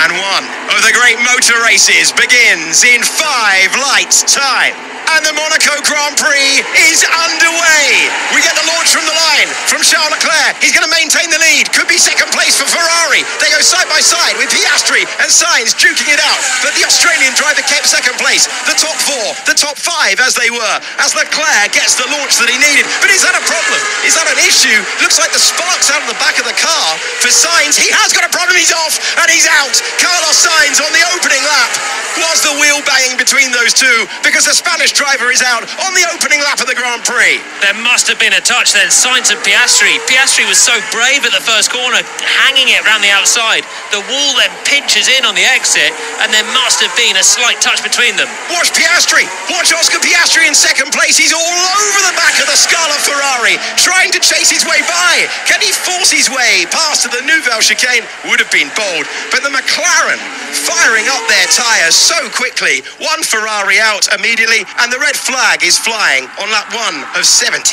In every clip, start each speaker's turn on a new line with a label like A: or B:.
A: And one of the great motor races begins in 5 lights time. And the Monaco Grand Prix is underway. We get the launch from the line from Charles Leclerc. He's going to maintain the lead. Could be second place for Ferrari. They go side by side with Piastri and Sainz duking it out. But the Australian driver kept second place. The top 4, the top 5 as they were, as Leclerc gets the launch that he needed. But is that a problem? Is that an issue? Looks like the sparks out of the back of the car for Sainz. He has got a problem. He's off and he's out. Carlos Sainz on the opening lap. Was the wheel banging between those two? Because the Spanish driver is out on the opening lap of the Grand Prix.
B: There must have been a touch then. Sainz and Piastri. Piastri was so brave at the first corner, hanging it around the outside. The wall then pinches in on the exit, and there must have been a slight touch between them.
A: Watch Piastri. Watch Oscar Piastri in second place. He's all over the back of the Scala Ferrari, trying to chase his way by. Can he force his way past to the Nouvelle chicane? Would have been bold. But the McLaren firing up their tyres so quickly. One Ferrari out immediately, and the red flag is flying on lap 1 of 78.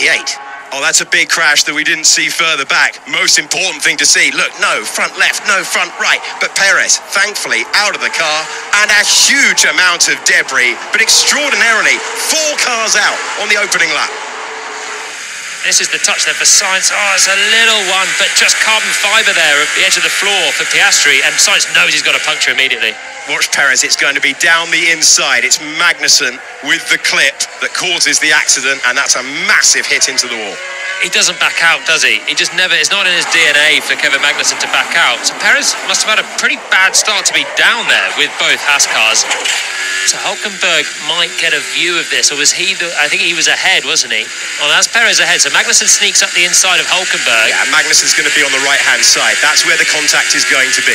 A: Oh, that's a big crash that we didn't see further back. Most important thing to see. Look, no front left, no front right. But Perez, thankfully, out of the car, and a huge amount of debris. But extraordinarily, 4 cars out on the opening lap.
B: This is the touch there for Sainz. Oh, it's a little one, but just carbon fibre there at the edge of the floor for Piastri, and Sainz knows he's got a puncture immediately.
A: Watch Perez, it's going to be down the inside. It's Magnussen with the clip that causes the accident, and that's a massive hit into the wall.
B: He doesn't back out, does he? He just never, it's not in his DNA for Kevin Magnussen to back out. So Perez must have had a pretty bad start to be down there with both Haas cars. So Hülkenberg might get a view of this, or was he I think he was ahead, wasn't he? Oh, that's Perez ahead. So Magnussen sneaks up the inside of Hülkenberg.
A: Yeah, Magnussen's going to be on the right-hand side. That's where the contact is going to be.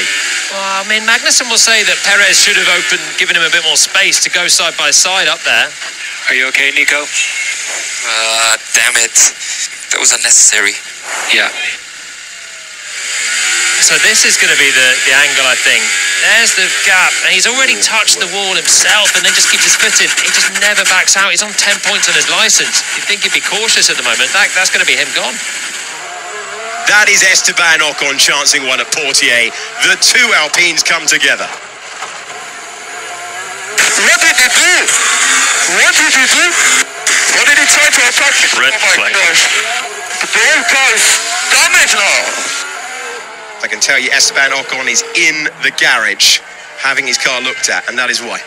B: Well, I mean, Magnussen will say that Perez should have given him a bit more space to go side by side up there.
C: Are you okay, Nico?
D: Damn it. That was unnecessary.
C: Yeah.
B: So this is going to be the angle, I think. There's the gap, and he's already touched the wall himself and then just keeps his foot in. He just never backs out. He's on 10 points on his licence. You'd think he'd be cautious at the moment. That's going to be him gone.
A: That is Esteban Ocon chancing one at Portier. The 2 Alpines come together.
E: What did he do? What did he do? What did he try to attack?
C: Red flag.
E: Gosh. The whole car is damaged now.
A: I can tell you Esteban Ocon is in the garage having his car looked at, and that is why.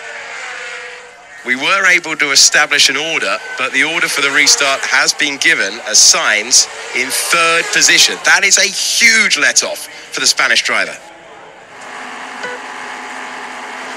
A: We were able to establish an order, but the order for the restart has been given as Sainz in 3rd position. That is a huge let-off for the Spanish driver.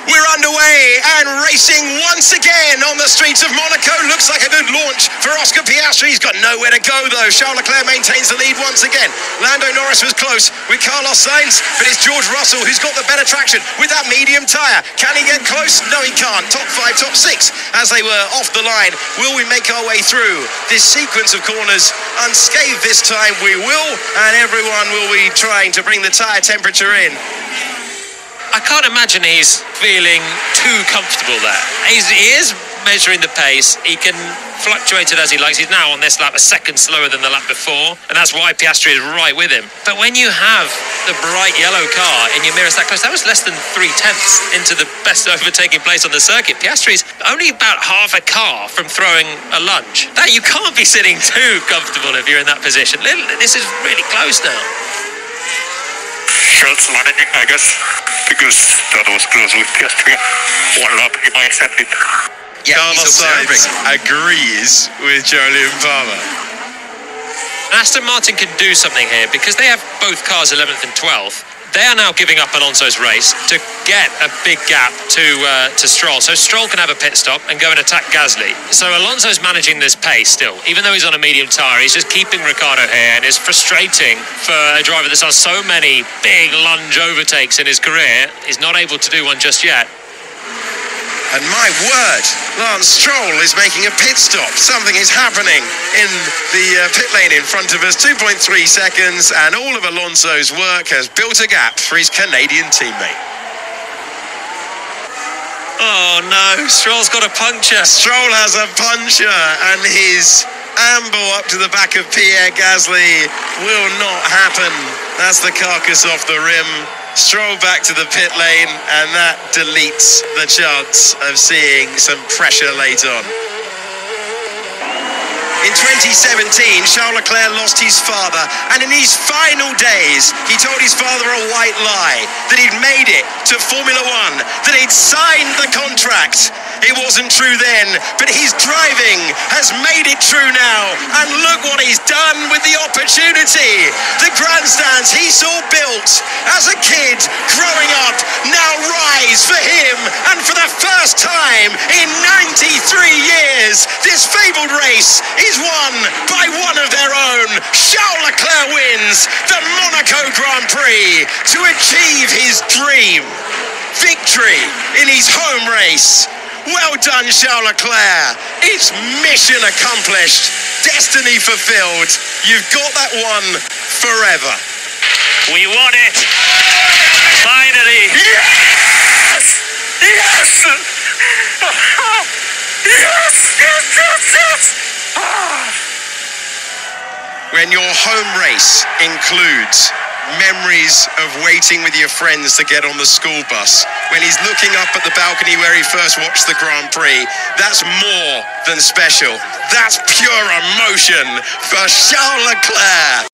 A: We're underway and racing once again on the streets of Monaco. Looks like a good launch for Oscar Piastri. He's got nowhere to go, though. Charles Leclerc maintains the lead once again. Lando Norris was close with Carlos Sainz, but it's George Russell who's got the better traction with that medium tyre. Can he get close? No, he can't. Top 5, top 6 as they were off the line. Will we make our way through this sequence of corners unscathed this time? We will, and everyone will be trying to bring the tyre temperature in.
B: I can't imagine he's feeling too comfortable there. He is measuring the pace. He can fluctuate it as he likes. He's now on this lap a second slower than the lap before, and that's why Piastri is right with him. But when you have the bright yellow car in your mirrors that close, that was less than 3/10 into the best overtaking place on the circuit. Piastri's only about half a car from throwing a lunge. That you can't be sitting too comfortable if you're in that position. This is really close now.
E: Schultz managing, I guess, because that was close with Piastri. 1 lap, he might send it.
A: Yeah, Carlos Sainz agrees with Jolyon Palmer.
B: Aston Martin can do something here because they have both cars 11th and 12th. They are now giving up Alonso's race to get a big gap to Stroll. So Stroll can have a pit stop and go and attack Gasly. So Alonso's managing this pace still. Even though he's on a medium tyre, he's just keeping Ricciardo here, and it's frustrating for a driver that's done so many big lunge overtakes in his career. He's not able to do one just yet.
A: And my word, Lance Stroll is making a pit stop. Something is happening in the pit lane in front of us. 2.3 seconds, and all of Alonso's work has built a gap for his Canadian teammate.
B: Oh no, Stroll's got a puncture.
A: Stroll has a puncture, and his amble up to the back of Pierre Gasly will not happen. That's the carcass off the rim. Stroll back to the pit lane, and that deletes the chance of seeing some pressure late on. In 2017, Charles Leclerc lost his father, and in his final days, he told his father a white lie, that he'd made it to Formula One, that he'd signed the contract. It wasn't true then, but his driving has made it true now, and look what he's done with the opportunity. The grandstands he saw built as a kid growing up now rise for him, and for the first time in 93 years, this fabled race is won by one of their own. Charles Leclerc wins the Monaco Grand Prix to achieve his dream. Victory in his home race. Well done, Charles Leclerc. It's mission accomplished. Destiny fulfilled. You've got that one forever.
E: We won it! Finally! Yes! Yes! Yes!
A: When your home race includes memories of waiting with your friends to get on the school bus, when he's looking up at the balcony where he first watched the Grand Prix, that's more than special. That's pure emotion for Charles Leclerc.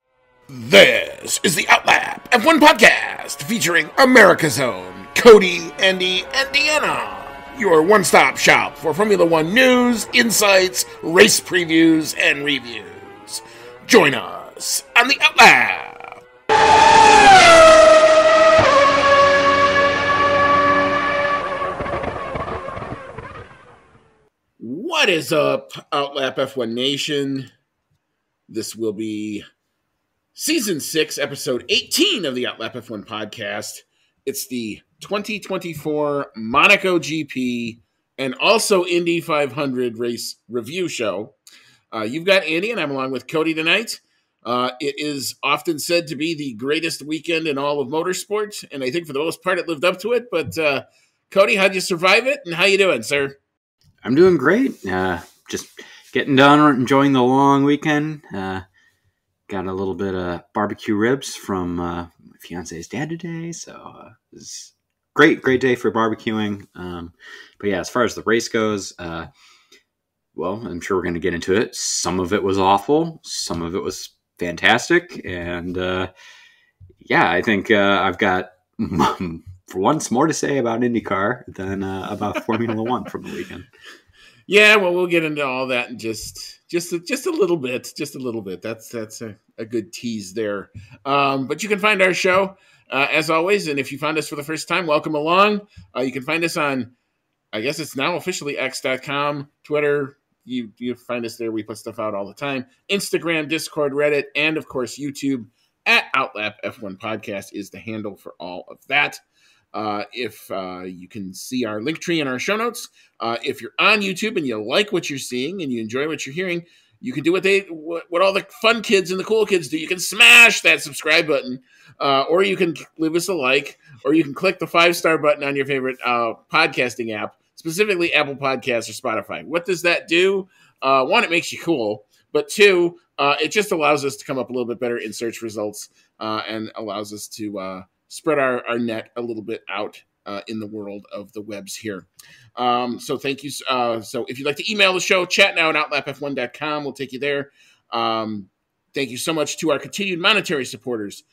F: This is the Outlap F1 podcast featuring America's own Cody, Andy, and Deanna. Your one-stop shop for Formula One news, insights, race previews, and reviews. Join us on the Outlap. What is up, Outlap F1 Nation? This will be Season 6, Episode 18 of the Outlap F1 podcast. It's the 2024 Monaco GP and also Indy 500 race review show. You've got Andy, and I'm along with Cody tonight. It is often said to be the greatest weekend in all of motorsport, and I think for the most part it lived up to it. But Cody, how'd you survive it, and how you doing, sir?
G: I'm doing great. Just getting done, enjoying the long weekend. Got a little bit of barbecue ribs from my fiance's dad today, so it was great day for barbecuing. But yeah, as far as the race goes, well, I'm sure we're going to get into it. Some of it was awful, some of it was fantastic, and yeah, I think I've got for once more to say about IndyCar than about Formula One from the weekend.
F: Yeah, well, we'll get into all that in just a little bit. Just a little bit. That's a good tease there. But you can find our show as always, and if you found us for the first time, welcome along. You can find us on, I guess it's now officially X.com, Twitter. You find us there. We put stuff out all the time. Instagram, Discord, Reddit, and of course YouTube at Outlap F1 Podcast is the handle for all of that. If you can see our link tree in our show notes. If you're on YouTube and you like what you're seeing and you enjoy what you're hearing, you can do what all the fun kids and the cool kids do. You can smash that subscribe button, or you can leave us a like, or you can click the 5-star button on your favorite podcasting app, specifically Apple Podcasts or Spotify. What does that do? One, it makes you cool, but two, it just allows us to come up a little bit better in search results and allows us to spread our net a little bit out in the world of the webs here. So thank you. So if you'd like to email the show, chat now at outlapf1.com. We'll take you there. Thank you so much to our continued monetary supporters,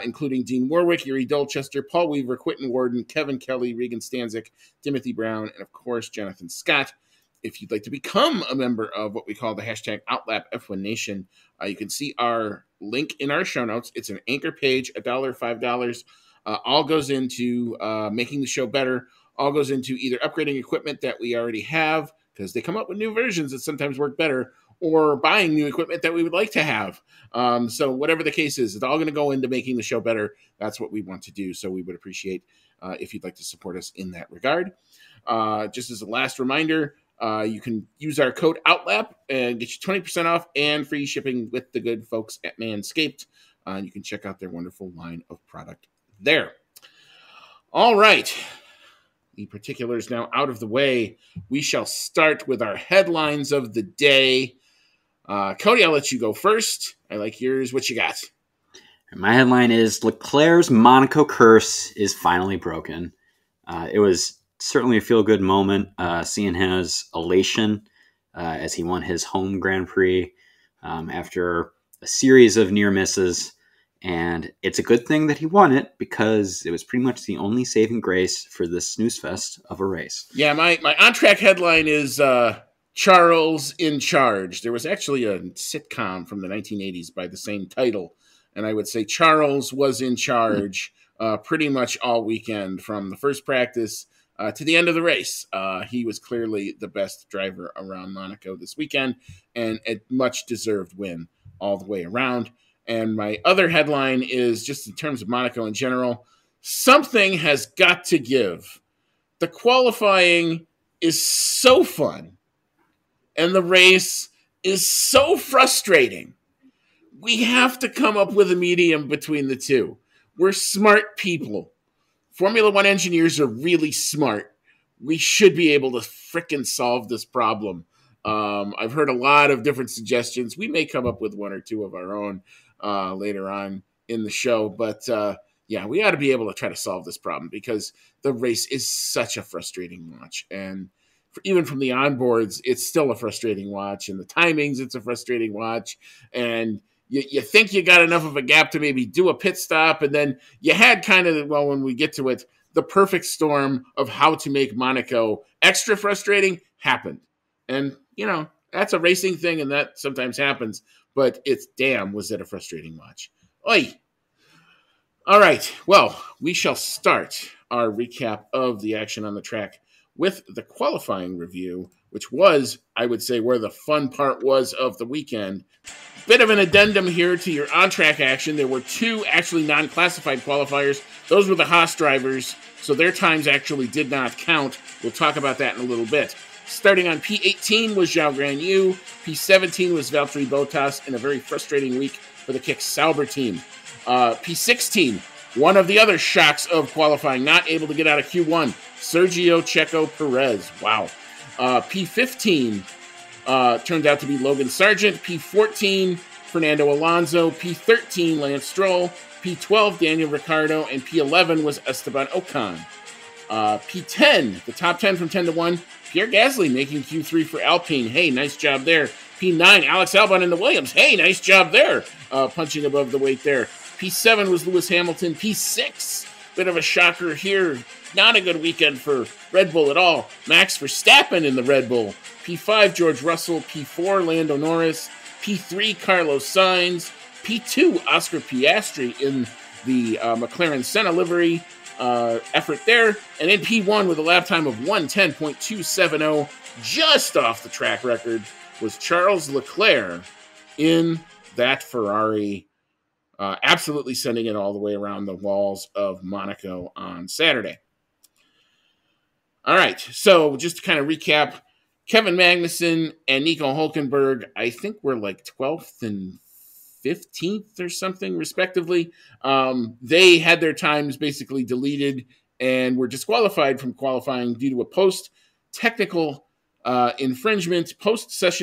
F: including Dean Warwick, Yuri Dolchester, Paul Weaver, Quentin Warden, Kevin Kelly, Regan Stanzik, Timothy Brown, and of course, Jonathan Scott. If you'd like to become a member of what we call the hashtag Outlap F1 Nation, you can see our link in our show notes. It's an anchor page, $1, $5. All goes into making the show better. All goes into either upgrading equipment that we already have, because they come up with new versions that sometimes work better, or buying new equipment that we would like to have. So whatever the case is, it's all going to go into making the show better. That's what we want to do. So we would appreciate if you'd like to support us in that regard. Just as a last reminder, you can use our code OUTLAP and get you 20% off and free shipping with the good folks at Manscaped. You can check out their wonderful line of product there. All right. The particulars now out of the way. We shall start with our headlines of the day. Cody, I'll let you go first. I like yours. What you got?
G: My headline is Leclerc's Monaco curse is finally broken. It was certainly a feel-good moment seeing his elation as he won his home Grand Prix after a series of near misses. And it's a good thing that he won it because it was pretty much the only saving grace for this snooze fest of a race.
F: Yeah, my on-track headline is Charles in Charge. There was actually a sitcom from the 1980s by the same title, and I would say Charles was in charge pretty much all weekend from the first practice to the end of the race. He was clearly the best driver around Monaco this weekend, and a much-deserved win all the way around. And my other headline is just in terms of Monaco in general, something has got to give. The qualifying is so fun, and the race is so frustrating. We have to come up with a medium between the two. We're smart people. Formula One engineers are really smart. We should be able to frickin' solve this problem. I've heard a lot of different suggestions. We may come up with one or two of our own later on in the show. But yeah, we ought to be able to try to solve this problem because the race is such a frustrating watch. And even from the onboards, it's still a frustrating watch. And the timings, it's a frustrating watch. And you think you got enough of a gap to maybe do a pit stop. And then you had kind of, well, when we get to it, the perfect storm of how to make Monaco extra frustrating happened. And, that's a racing thing, and that sometimes happens. But it's damn, was it a frustrating watch. Oi! All right, well, we shall start our recap of the action on the track with the qualifying review, which was, I would say, where the fun part was of the weekend. Bit of an addendum here to your on-track action. There were two actually non-classified qualifiers. Those were the Haas drivers, so their times actually did not count. We'll talk about that in a little bit. Starting on P18 was Zhao Guanyu. P17 was Valtteri Bottas in a very frustrating week for the Kick Sauber team. P16, one of the other shocks of qualifying, not able to get out of Q1, Sergio Checo Perez. Wow. P15 turned out to be Logan Sargent. P14, Fernando Alonso. P13, Lance Stroll. P12, Daniel Ricciardo. And P11 was Esteban Ocon. P10, the top 10 from 10 to 1, Pierre Gasly making Q3 for Alpine. Hey, nice job there. P9, Alex Albon in the Williams. Hey, nice job there. Punching above the weight there. P7 was Lewis Hamilton. P6, bit of a shocker here. Not a good weekend for Red Bull at all. Max Verstappen in the Red Bull. P5, George Russell. P4, Lando Norris. P3, Carlos Sainz. P2, Oscar Piastri in the McLaren Senna livery. Effort there. And then P1 with a lap time of 1:10.270, just off the track record, was Charles Leclerc in that Ferrari, absolutely sending it all the way around the walls of Monaco on Saturday. All right, so just to kind of recap, Kevin Magnussen and Nico Hülkenberg, I think were like 12th and 15th or something, respectively. They had their times basically deleted and were disqualified from qualifying due to a post-session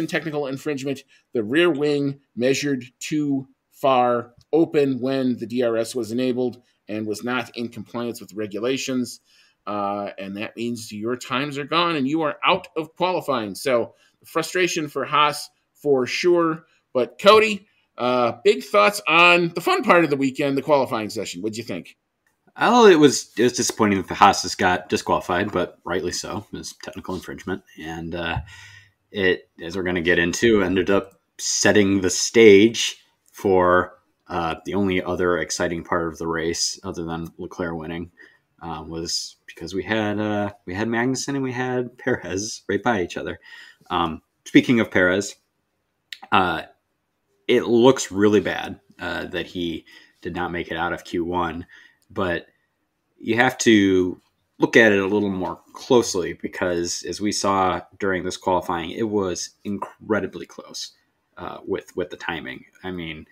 F: technical infringement. The rear wing measured too far open when the DRS was enabled and was not in compliance with regulations. And that means your times are gone and you are out of qualifying. So frustration for Haas for sure. But Cody, big thoughts on the fun part of the weekend, the qualifying session. What'd you think?
G: Oh, it was disappointing that the Haas got disqualified, but rightly so. It was technical infringement. And it, as we're going to get into, ended up setting the stage for the only other exciting part of the race, other than Leclerc winning, was because we had Magnussen and we had Perez right by each other. Speaking of Perez, it looks really bad that he did not make it out of Q1, but you have to look at it a little more closely because, as we saw during this qualifying, it was incredibly close with the timing. I mean,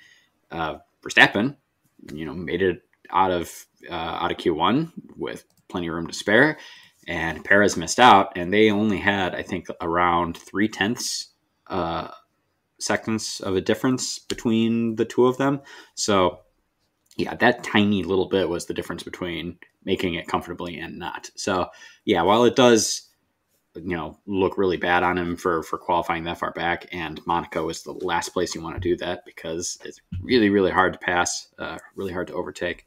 G: Verstappen, made it out of Q1 with plenty of room to spare, and Perez missed out, and they only had, I think, around 0.3 seconds of a difference between the two of them. So yeah, that tiny little bit was the difference between making it comfortably and not. So yeah, while it does, look really bad on him for qualifying that far back, and Monaco is the last place you want to do that because it's really, really hard to pass, really hard to overtake.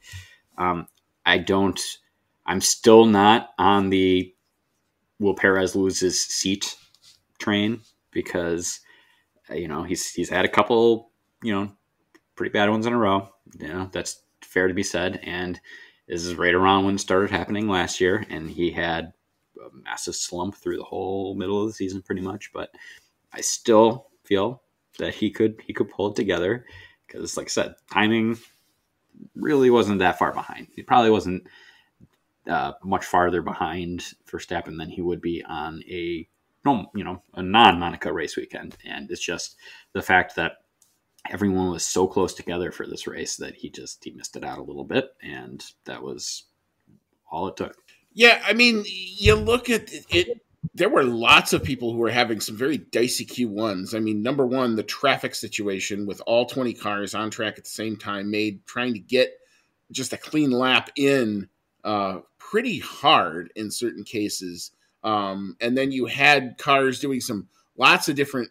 G: I don't, I'm still not on the will Perez lose his seat train because, he's had a couple, pretty bad ones in a row. That's fair to be said. And this is right around when it started happening last year. And he had a massive slump through the whole middle of the season pretty much. But I still feel that he could pull it together because, like I said, timing really wasn't that far behind. He probably wasn't much farther behind Verstappen than he would be on a non-Monaco race weekend. And it's just the fact that everyone was so close together for this race that he missed it out a little bit, and that was all it took.
F: Yeah, I mean, you look at it. There were lots of people who were having some very dicey Q1s. I mean, number one, the traffic situation with all 20 cars on track at the same time made trying to get just a clean lap in pretty hard in certain cases. And then you had cars doing lots of different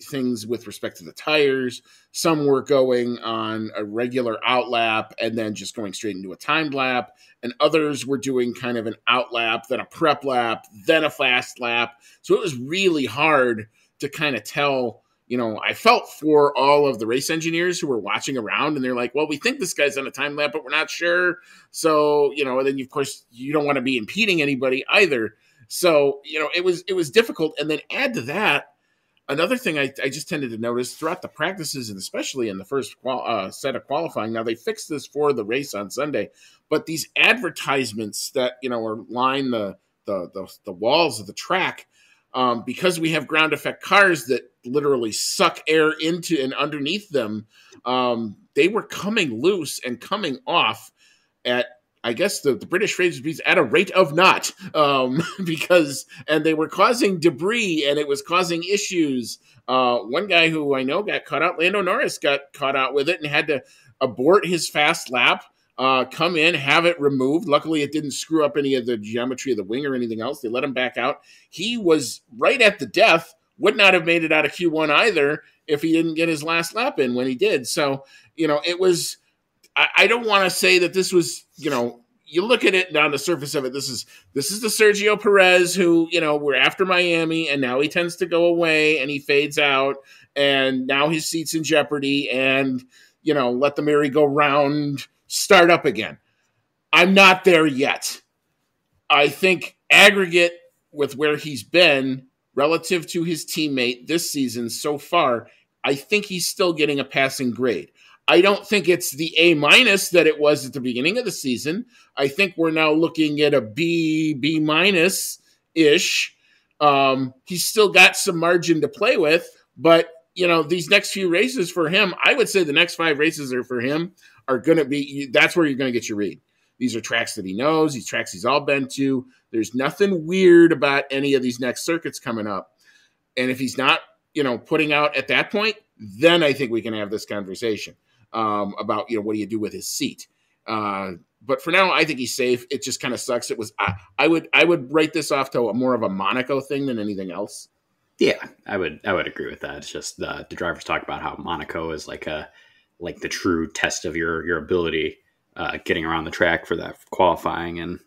F: things with respect to the tires. Some were going on a regular out lap and then just going straight into a timed lap. And others were doing kind of an out lap, then a prep lap, then a fast lap. So it was really hard to kind of tell. I felt for all of the race engineers who were watching around, and they're like, well, we think this guy's on a time lap, but we're not sure. So, and then of course you don't want to be impeding anybody either. So, it was difficult. And then add to that, another thing I just tended to notice throughout the practices, and especially in the first set of qualifying. Now, they fixed this for the race on Sunday, but these advertisements that line the walls of the track, because we have ground effect cars that literally suck air into and underneath them, they were coming loose and coming off at, I guess the British phrase would be at a rate of not, and they were causing debris and it was causing issues. One guy who I know got caught out, Lando Norris, got caught out with it and had to abort his fast lap, come in, have it removed. Luckily, it didn't screw up any of the geometry of the wing or anything else. They let him back out. He was right at the death, would not have made it out of Q1 either if he didn't get his last lap in when he did. So, it was... I don't want to say that this was, you look at it on the surface of it. This is the Sergio Perez who, we're after Miami, and now he tends to go away and he fades out, and now his seat's in jeopardy, and let the merry-go-round start up again. I'm not there yet. I think aggregate with where he's been relative to his teammate this season so far, I think he's still getting a passing grade. I don't think it's the A- that it was at the beginning of the season. I think we're now looking at a B- ish. He's still got some margin to play with, but these next few races for him, I would say the next 5 races for him are going to be, that's where you're going to get your read. These are tracks that he knows. These tracks he's all been to. There's nothing weird about any of these next circuits coming up. And if he's not, putting out at that point, then I think we can have this conversation about, what do you do with his seat? But for now, I think he's safe. It just kind of sucks. It was, I would write this off to more of a Monaco thing than anything else.
G: Yeah, I would agree with that. It's just the drivers talk about how Monaco is like the true test of your ability getting around the track for that qualifying, and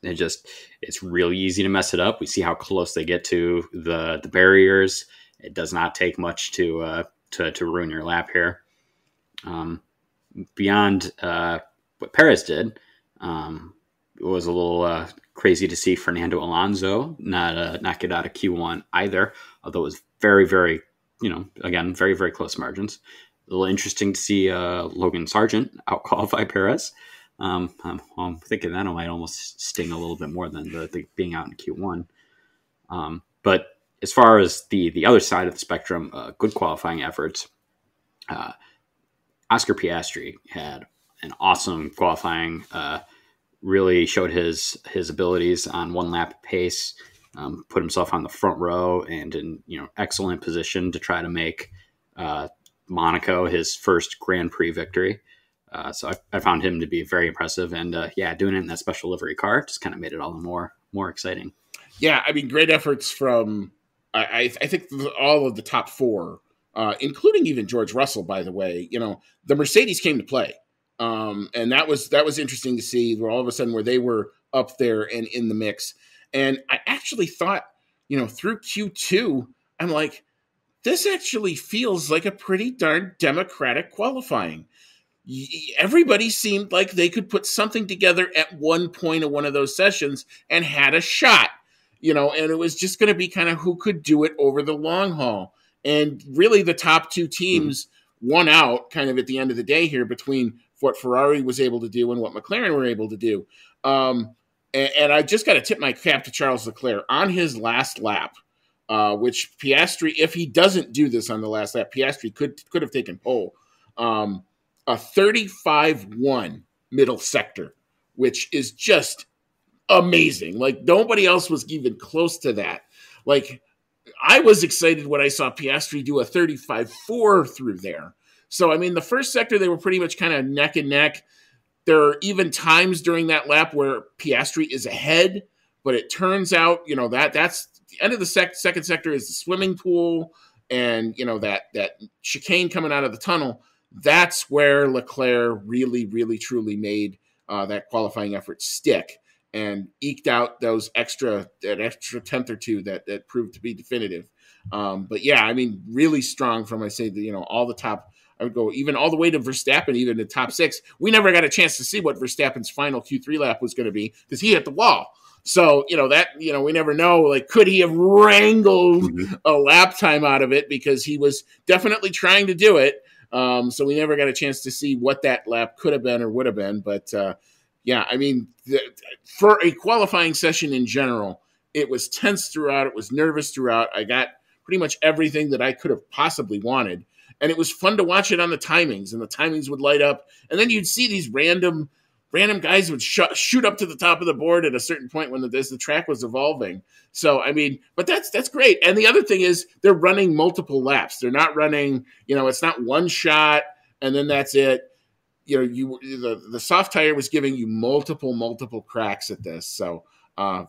G: it's really easy to mess it up. We see how close they get to the barriers. It does not take much to ruin your lap here. Beyond what Perez did, it was a little crazy to see Fernando Alonso not get out of Q1 either, although it was very, very, again, very, very close margins. A little interesting to see Logan Sargent out-qualify Perez. I'm thinking that might almost sting a little bit more than the being out in Q1. But as far as the other side of the spectrum, good qualifying efforts, Oscar Piastri had an awesome qualifying, really showed his abilities on one lap pace, put himself on the front row and in excellent position to try to make Monaco his first Grand Prix victory. So I found him to be very impressive. And doing it in that special livery car just kind of made it all the more exciting.
F: Yeah, I mean, great efforts from, I think, all of the top four, including even George Russell, by the way. The Mercedes came to play. And that was interesting to see, where all of a sudden where they were up there and in the mix. And I actually thought, through Q2, I'm like, this actually feels like a pretty darn democratic qualifying. Everybody seemed like they could put something together at one point of one of those sessions and had a shot, and it was just going to be kind of who could do it over the long haul. And really the top two teams won out kind of at the end of the day here between what Ferrari was able to do and what McLaren were able to do. And I just got to tip my cap to Charles Leclerc on his last lap, which Piastri, if he doesn't do this on the last lap, Piastri could have taken pole. A 35-1 middle sector, which is just amazing. Like, nobody else was even close to that. Like, I was excited when I saw Piastri do a 35-4 through there. So, I mean, the first sector, they were pretty much kind of neck and neck. There are even times during that lap where Piastri is ahead, but it turns out, that's the end of the second sector is the swimming pool and, that chicane coming out of the tunnel. That's where Leclerc really, really, truly made that qualifying effort stick and eked out that extra tenth or two that proved to be definitive. But yeah, I mean, really strong from, all the top. I would go even all the way to Verstappen, even the top six. We never got a chance to see what Verstappen's final Q3 lap was going to be because he hit the wall. So, we never know, like, could he have wrangled a lap time out of it, because he was definitely trying to do it. So we never got a chance to see what that lap could have been or would have been. But I mean, for a qualifying session in general, it was tense throughout. It was nervous throughout. I got pretty much everything that I could have possibly wanted. And it was fun to watch it on the timings, and the timings would light up. And then you'd see these random guys would shoot up to the top of the board at a certain point when the track was evolving. So, I mean, but that's great. And the other thing is they're running multiple laps. They're not running, it's not one shot and then that's it. The soft tire was giving you multiple cracks at this. So,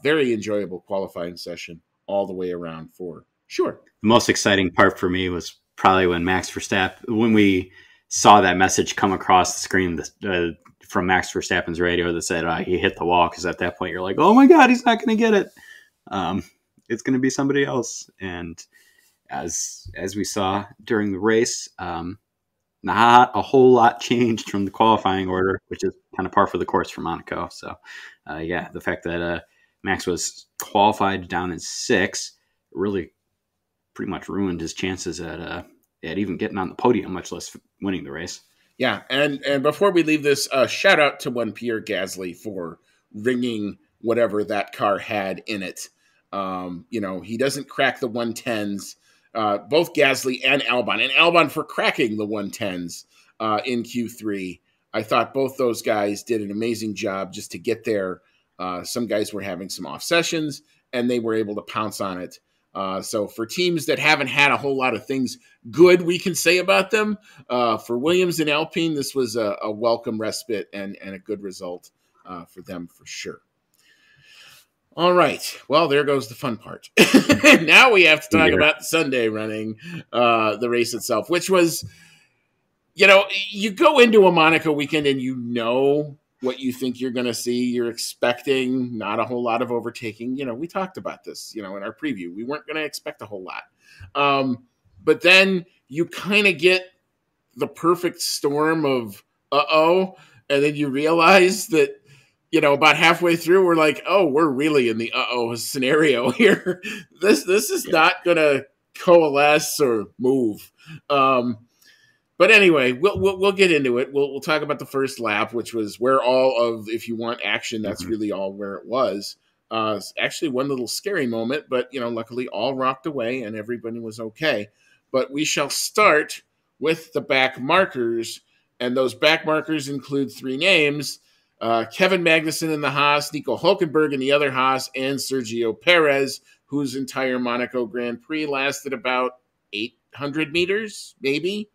F: very enjoyable qualifying session all the way around for sure.
G: The most exciting part for me was probably when when we saw that message come across the screen from Max Verstappen's radio that said he hit the wall, because at that point you're like, oh my God, he's not going to get it. It's going to be somebody else. And as we saw during the race, not a whole lot changed from the qualifying order, which is kind of par for the course for Monaco. So, the fact that Max was qualified down in 6 really pretty much ruined his chances at even getting on the podium, much less winning the race.
F: Yeah, and before we leave this, shout out to one Pierre Gasly for ringing whatever that car had in it. He doesn't crack the 110s. Both Gasly and Albon for cracking the 110s in Q3. I thought both those guys did an amazing job just to get there. Some guys were having some off sessions, and they were able to pounce on it. So for teams that haven't had a whole lot of things good we can say about them, for Williams and Alpine, this was a welcome respite and a good result for them for sure. All right. Well, there goes the fun part. Now we have to talk about the Sunday running, the race itself, which was, you go into a Monaco weekend and what you think you're going to see. You're expecting not a whole lot of overtaking. We talked about this, in our preview. We weren't going to expect a whole lot. But then you kind of get the perfect storm of, and then you realize that, about halfway through, we're like, oh, we're really in the scenario here. This is not going to coalesce or move. But anyway, we'll get into it. We'll talk about the first lap, which was where if you want action, that's really all where it was. Actually, one little scary moment, but luckily all rocked away and everybody was okay. But we shall start with the back markers, and those back markers include 3 names: Kevin Magnussen in the Haas, Nico Hülkenberg in the other Haas, and Sergio Perez, whose entire Monaco Grand Prix lasted about 800 meters, maybe.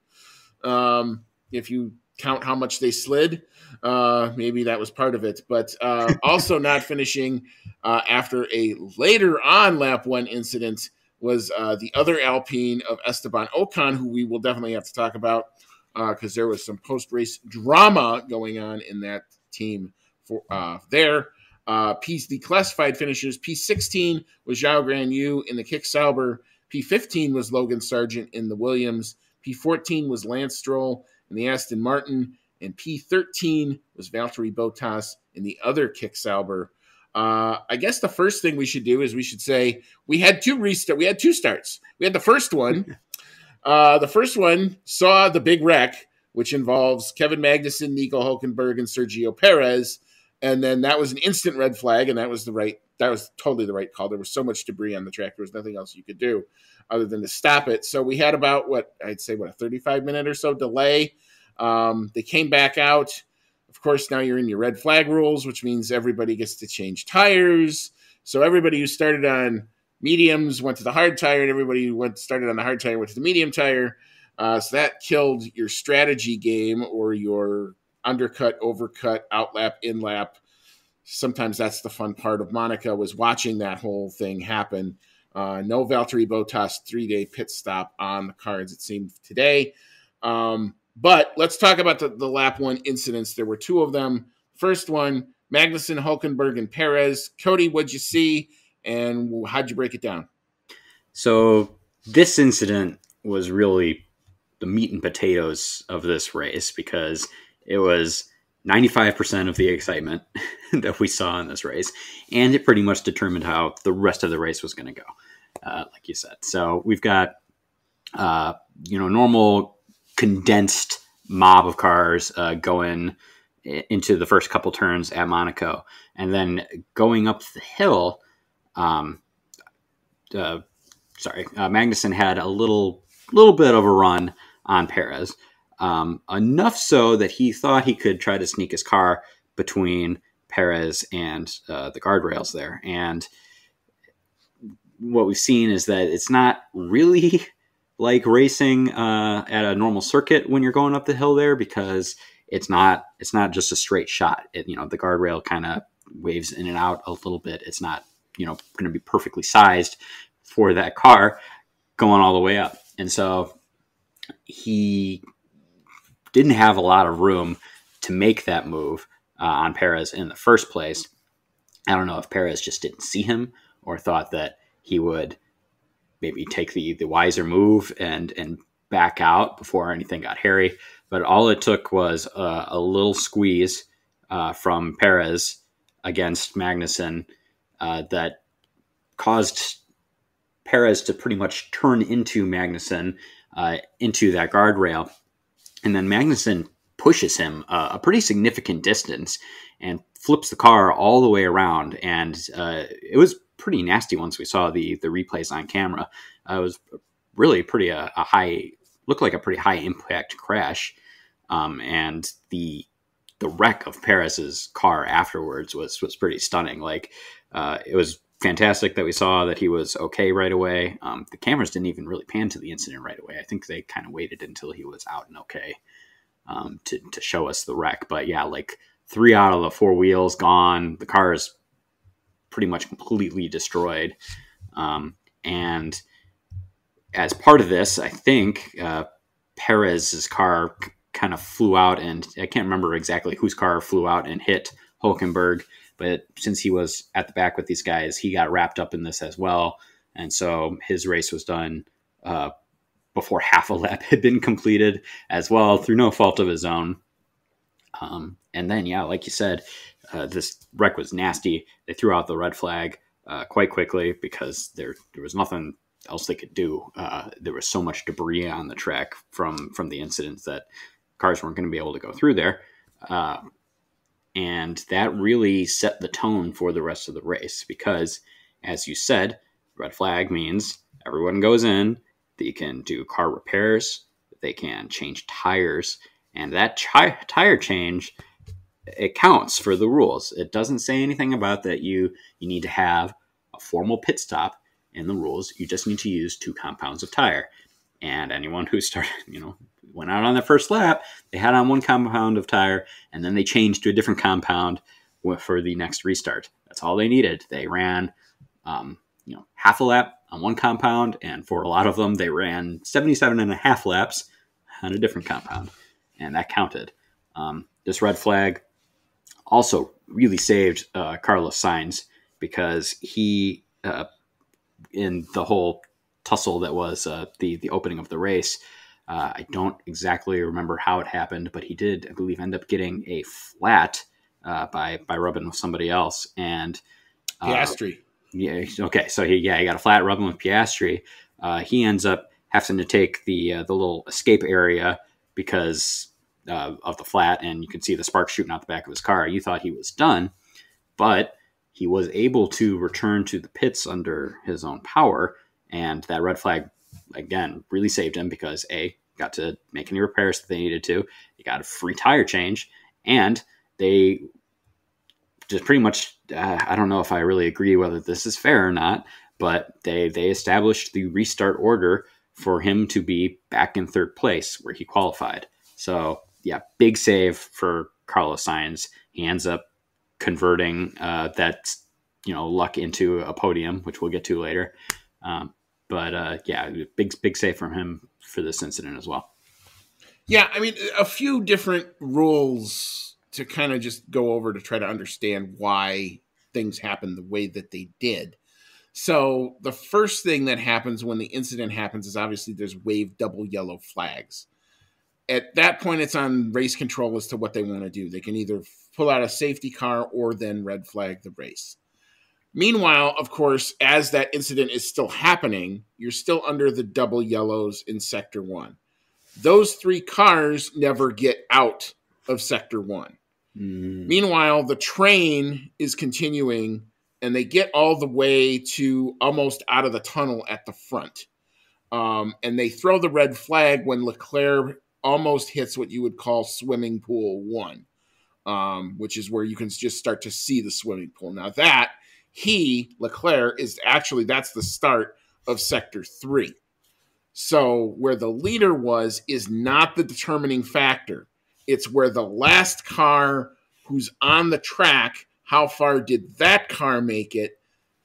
F: If you count how much they slid. Maybe that was part of it. But also not finishing after a later on lap 1 incident was the other Alpine of Esteban Ocon, who we will definitely have to talk about because there was some post-race drama going on in that team for there. The classified finishers, P16 was Zhao Guanyu in the Kick Sauber. P15 was Logan Sargent in the Williams. P14 was Lance Stroll in the Aston Martin. And P13 was Valtteri Bottas in the other Kick Sauber. I guess the first thing we should do is we should say we had two starts. We had the first one. The first one saw the big wreck, which involves Kevin Magnussen, Nico Hulkenberg, and Sergio Perez. And then that was an instant red flag, and that was totally the right call. There was so much debris on the track. There was nothing else you could do other than to stop it. So we had about a 35-minute or so delay. They came back out. Of course, now you're in your red flag rules, which means everybody gets to change tires. So everybody who started on mediums went to the hard tire, and everybody who started on the hard tire went to the medium tire. So that killed your strategy game or your undercut, overcut, outlap, inlap. Sometimes that's the fun part of Monaco, was watching that whole thing happen. No Valtteri Bottas 3-day pit stop on the cards, it seemed, today. But let's talk about the lap 1 incidents. There were 2 of them. First one, Magnussen, Hulkenberg, and Perez. Cody, what'd you see, and how'd you break it down?
G: So this incident was really the meat and potatoes of this race, because it was 95% of the excitement that we saw in this race, and it pretty much determined how the rest of the race was going to go, like you said. So we've got, normal condensed mob of cars going into the first couple turns at Monaco, and then going up the hill. Magnussen had a little bit of a run on Perez. Enough so that he thought he could try to sneak his car between Perez and the guardrails there. And what we've seen is that it's not really like racing at a normal circuit when you're going up the hill there, because it's not just a straight shot. The guardrail kind of waves in and out a little bit. It's not going to be perfectly sized for that car going all the way up. And so he didn't have a lot of room to make that move on Perez in the first place. I don't know if Perez just didn't see him or thought that he would maybe take the wiser move and back out before anything got hairy. But all it took was a little squeeze from Perez against Magnussen that caused Perez to pretty much turn into Magnussen into that guardrail. And then Magnussen pushes him a pretty significant distance and flips the car all the way around. And it was pretty nasty once we saw the replays on camera. It was really pretty looked like a pretty high impact crash. And the wreck of Perez's car afterwards was pretty stunning. It was fantastic that we saw that he was okay right away. The cameras didn't even really pan to the incident right away. I think they kind of waited until he was out and okay to show us the wreck. But yeah, 3 out of the 4 wheels gone. The car is pretty much completely destroyed. And as part of this, I think Perez's car kind of flew out, and I can't remember exactly whose car flew out and hit Hulkenberg. But since he was at the back with these guys, he got wrapped up in this as well. And so his race was done before half a lap had been completed as well, through no fault of his own. And then, yeah, like you said, this wreck was nasty. They threw out the red flag quite quickly because there was nothing else they could do. There was so much debris on the track from the incidents that cars weren't going to be able to go through there. And that really set the tone for the rest of the race because, as you said, red flag means everyone goes in, they can do car repairs, they can change tires, and that tire change, it counts for the rules. It doesn't say anything about that you need to have a formal pit stop in the rules. You just need to use 2 compounds of tire. And anyone who started, went out on their first lap. They had on one compound of tire, and then they changed to a different compound for the next restart. That's all they needed. They ran, half a lap on one compound, and for a lot of them, they ran 77 and a half laps on a different compound, and that counted. This red flag also really saved Carlos Sainz because he, in the whole tussle that was the opening of the race, I don't exactly remember how it happened, but he did, I believe, end up getting a flat by rubbing with somebody else. And
F: Piastri.
G: Yeah. Okay. So he got a flat rubbing with Piastri. He ends up having to take the little escape area because of the flat, and you can see the sparks shooting out the back of his car. You thought he was done, but he was able to return to the pits under his own power, and that red flag again really saved him because got to make any repairs that they needed to. He got a free tire change, and they just pretty much, I don't know if I really agree whether this is fair or not, but they established the restart order for him to be back in third place where he qualified. So yeah, big save for Carlos Sainz. He ends up converting that luck into a podium, which we'll get to later. Big save from him for this incident as well.
F: Yeah, I mean, a few different rules to kind of just go over to try to understand why things happened the way that they did. So the first thing that happens when the incident happens is obviously there's waved double yellow flags. At that point, it's on race control as to what they want to do. They can either pull out a safety car or then red flag the race. Meanwhile, of course, as that incident is still happening, you're still under the double yellows in Sector 1. Those 3 cars never get out of Sector 1. Meanwhile, the train is continuing, and they get all the way to almost out of the tunnel at the front. And they throw the red flag when Leclerc almost hits what you would call swimming pool 1, which is where you can just start to see the swimming pool. Now that Leclerc, that's the start of Sector 3. So where the leader is not the determining factor. It's where the last car who's on the track, how far did that car make it?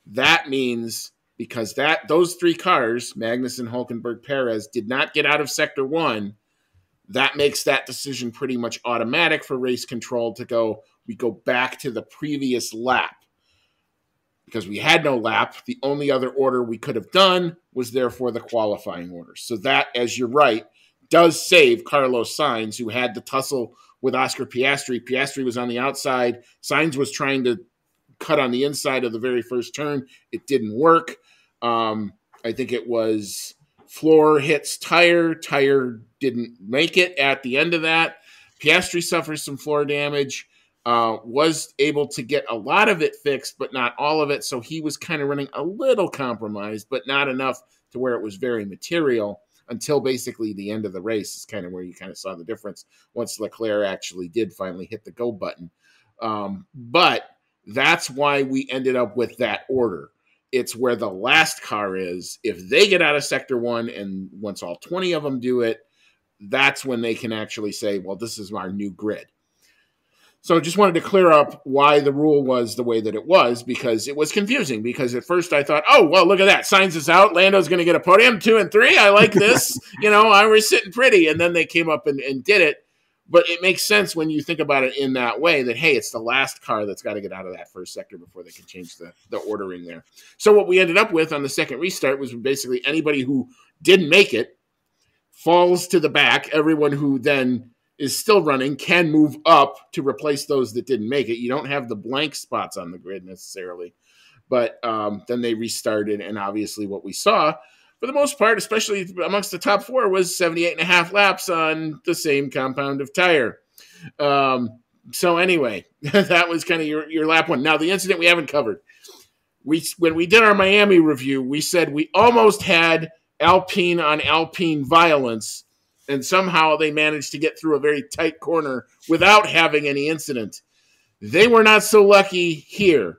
F: That means because those 3 cars, Magnussen, Hülkenberg, Perez, did not get out of Sector 1, that makes that decision pretty much automatic for race control we go back to the previous lap. Because we had no lap, the only other order we could have done was therefore the qualifying order. So that, as you're right, does save Carlos Sainz, who had the tussle with Oscar Piastri. Piastri was on the outside. Sainz was trying to cut on the inside of the very first turn. It didn't work. I think it was floor hits tire. Tire didn't make it at the end of that. Piastri suffers some floor damage. Was able to get a lot of it fixed, but not all of it. So he was kind of running a little compromised, but not enough to where it was very material until basically the end of the race is kind of where you kind of saw the difference once Leclerc actually did finally hit the go button. But that's why we ended up with that order. It's where the last car is. If they get out of Sector 1 and once all 20 of them do it, that's when they can actually say, well, this is our new grid. So just wanted to clear up why the rule was the way that it was, because it was confusing. Because at first I thought, oh, well, look at that. Sainz is out. Lando's going to get a podium, 2 and 3. I like this. I was sitting pretty. And then they came up and did it. But it makes sense when you think about it in that way that, hey, it's the last car that's got to get out of that first sector before they can change the ordering there. So what we ended up with on the second restart was basically anybody who didn't make it falls to the back. Everyone who then is still running can move up to replace those that didn't make it. You don't have the blank spots on the grid necessarily. But then they restarted, and obviously what we saw, for the most part, especially amongst the top 4, was 78.5 laps on the same compound of tire. So anyway, that was kind of your lap 1. Now, the incident we haven't covered. When we did our Miami review, we said we almost had Alpine on Alpine violence, and somehow they managed to get through a very tight corner without having any incident. They were not so lucky here.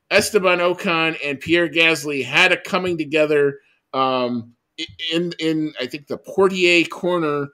F: Esteban Ocon and Pierre Gasly had a coming together in I think the Portier corner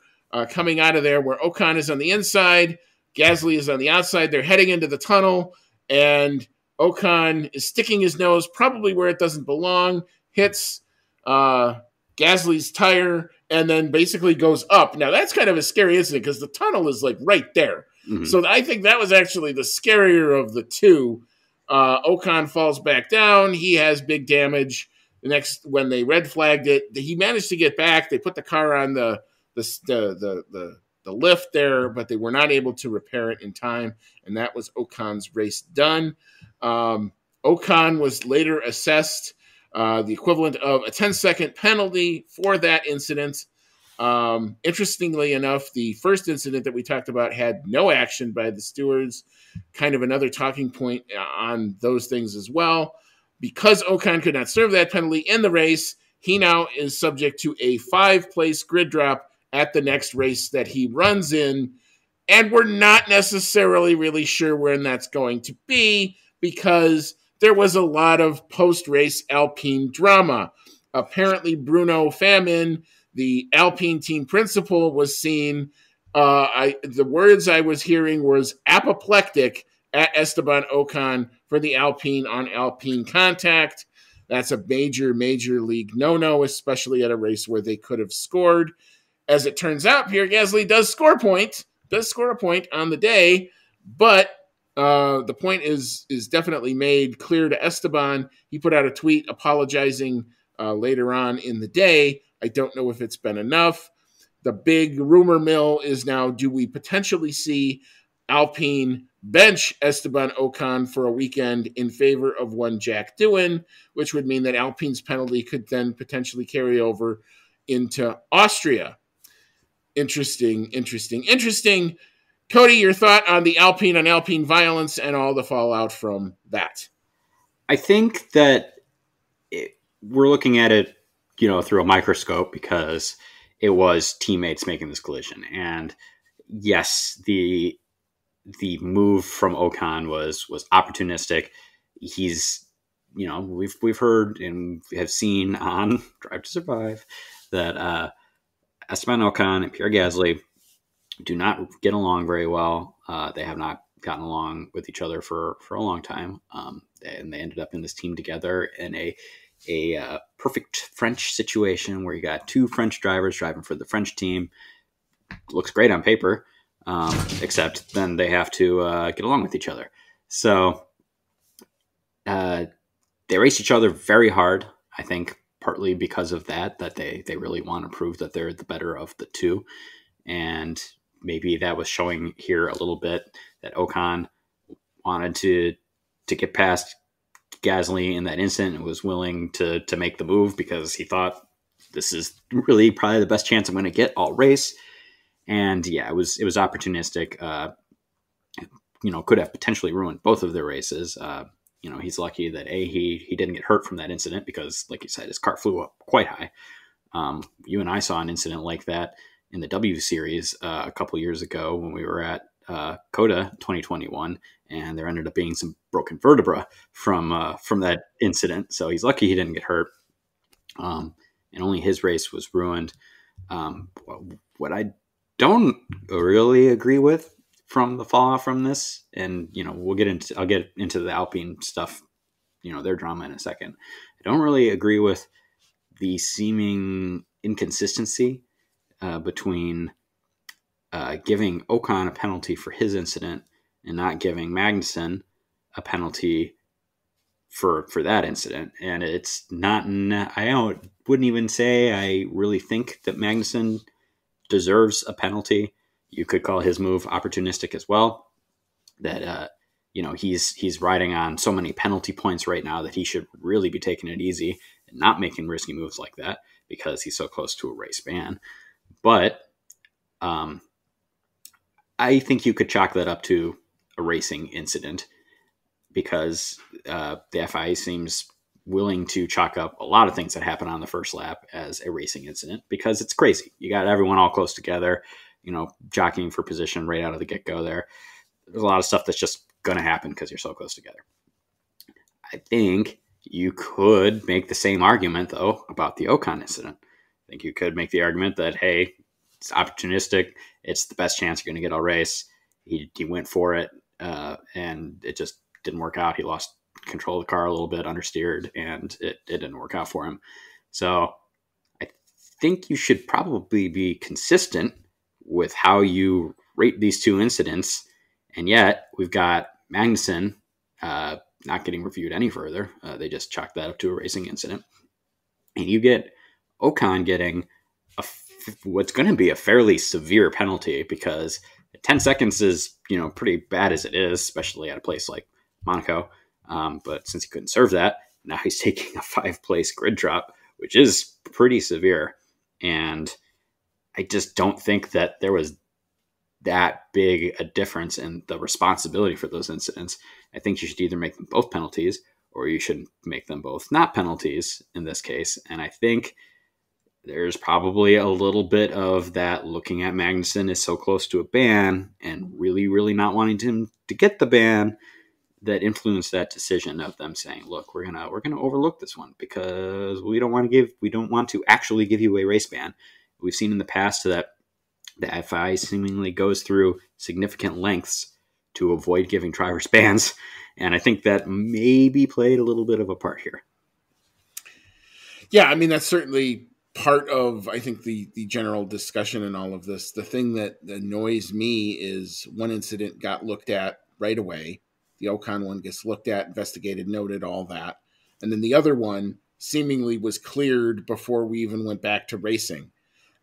F: coming out of there where Ocon is on the inside, Gasly is on the outside. They're heading into the tunnel, and Ocon is sticking his nose probably where it doesn't belong, hits Gasly's tire, and then basically goes up. Now, that's kind of a scary incident because the tunnel is like right there. Mm-hmm. So I think that was actually the scarier of the two. Ocon falls back down. He has big damage. When they red flagged it, he managed to get back. They put the car on the lift there, but they were not able to repair it in time, and that was Ocon's race done. Ocon was later assessed the equivalent of a 10-second penalty for that incident. Interestingly enough, the first incident that we talked about had no action by the stewards, kind of another talking point on those things as well. Because Ocon could not serve that penalty in the race, he now is subject to a 5-place grid drop at the next race that he runs in. And we're not necessarily really sure when that's going to be because there was a lot of post-race Alpine drama. Apparently, Bruno Famin, the Alpine team principal, was seen. The words I was hearing was apoplectic at Esteban Ocon for the Alpine on Alpine contact. That's a major, major league no-no, especially at a race where they could have scored. As it turns out, Pierre Gasly does score a point on the day, but the point is definitely made clear to Esteban. He put out a tweet apologizing later on in the day. I don't know if it's been enough. The big rumor mill is now, do we potentially see Alpine bench Esteban Ocon for a weekend in favor of one Jack Doohan, which would mean that Alpine's penalty could then potentially carry over into Austria. Interesting. Cody, your thought on the Alpine on Alpine violence and all the fallout from that?
G: I think that we're looking at it, through a microscope because it was teammates making this collision. And yes, the move from Ocon was opportunistic. He's, we've heard and have seen on Drive to Survive that Esteban Ocon and Pierre Gasly do not get along very well. They have not gotten along with each other for a long time. And they ended up in this team together in a perfect French situation where you got two French drivers driving for the French team. Looks great on paper, except then they have to get along with each other. So they race each other very hard, I think, partly because of that they really want to prove that they're the better of the two. And maybe that was showing here a little bit that Ocon wanted to get past Gasly in that incident and was willing to make the move because he thought this is really probably the best chance I'm going to get all race. And yeah, it was opportunistic. Could have potentially ruined both of their races. He's lucky that he didn't get hurt from that incident because, like you said, his car flew up quite high. You and I saw an incident like that in the W Series a couple years ago when we were at COTA 2021, and there ended up being some broken vertebra from that incident. So he's lucky he didn't get hurt, and only his race was ruined. What I don't really agree with from the fallout from this, and I'll get into the Alpine stuff, their drama in a second. I don't really agree with the seeming inconsistency between giving Ocon a penalty for his incident and not giving Magnussen a penalty for that incident. And it's not, wouldn't even say I really think that Magnussen deserves a penalty. You could call his move opportunistic as well. That, he's riding on so many penalty points right now that he should really be taking it easy and not making risky moves like that because he's so close to a race ban. But I think you could chalk that up to a racing incident because the FIA seems willing to chalk up a lot of things that happen on the first lap as a racing incident because it's crazy. You got everyone all close together, jockeying for position right out of the get-go there. There's a lot of stuff that's just going to happen because you're so close together. I think you could make the same argument, though, about the Ocon incident. I think you could make the argument that, hey, It's opportunistic. It's the best chance you're going to get all race. He went for it, and it just didn't work out. He lost control of the car a little bit, understeered, and it didn't work out for him. So I think you should probably be consistent with how you rate these two incidents. And yet we've got Magnussen not getting reviewed any further. They just chalked that up to a racing incident. And you get Ocon getting what's going to be a fairly severe penalty, because 10 seconds is, pretty bad as it is, especially at a place like Monaco. But since he couldn't serve that, now he's taking a 5-place grid drop, which is pretty severe. And I just don't think that there was that big a difference in the responsibility for those incidents. I think you should either make them both penalties, or you should make them both not penalties in this case. And I think there's probably a little bit of that, looking at Magnussen is so close to a ban and really, really not wanting him to get the ban, that influenced that decision of them saying, look, we're gonna overlook this one because we don't want to actually give you a race ban. We've seen in the past that the FI seemingly goes through significant lengths to avoid giving drivers bans. And I think that maybe played a little bit of a part here.
F: Yeah, I mean, that's certainly part of, I think, the general discussion in all of this. The thing that annoys me is one incident got looked at right away. The Ocon one gets looked at, investigated, noted, all that. And then the other one seemingly was cleared before we even went back to racing.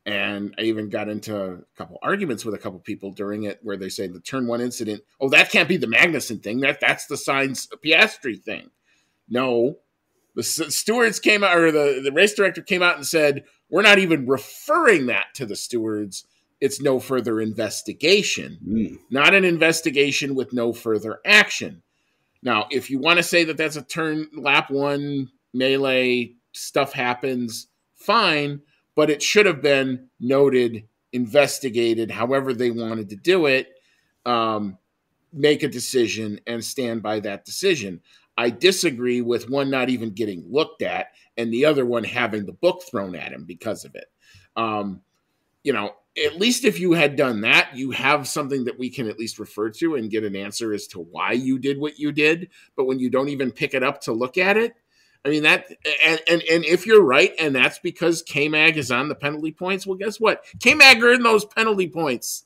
F: And I even got into a couple arguments with a couple people during it where they say the turn one incident, oh, that can't be the Magnussen thing. That's the Sainz Piastri thing. No, the stewards came out, or the race director came out and said, we're not even referring that to the stewards. It's no further investigation, not an investigation with no further action. Now, if you want to say that that's a turn lap one melee, stuff happens, fine. But it should have been noted, investigated, however they wanted to do it, make a decision and stand by that decision. I disagree with one not even getting looked at and the other one having the book thrown at him because of it. At least if you had done that, you have something that we can at least refer to and get an answer as to why you did what you did. But when you don't even pick it up to look at it, I mean, that, and if you're right, and that's because K-Mag is on the penalty points, well, guess what? K-Mag earned those penalty points.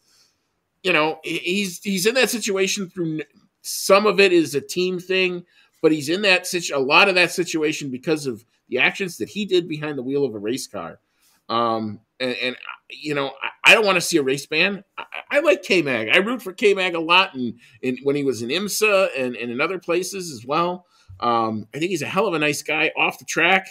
F: He's in that situation through, some of it is a team thing, but he's in that a lot of that situation because of the actions that he did behind the wheel of a race car. I don't want to see a race ban. I like K-Mag. I root for K-Mag a lot, and when he was in IMSA and in other places as well. I think he's a hell of a nice guy off the track,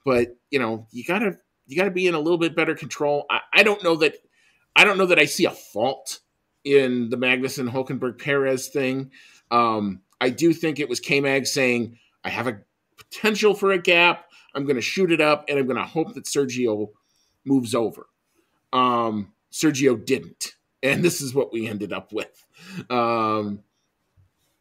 F: but you gotta be in a little bit better control. I don't know that I see a fault in the Magnussen Hülkenberg Perez thing. I do think it was K-Mag saying, I have a potential for a gap. I'm going to shoot it up, and I'm going to hope that Sergio moves over. Sergio didn't, and this is what we ended up with.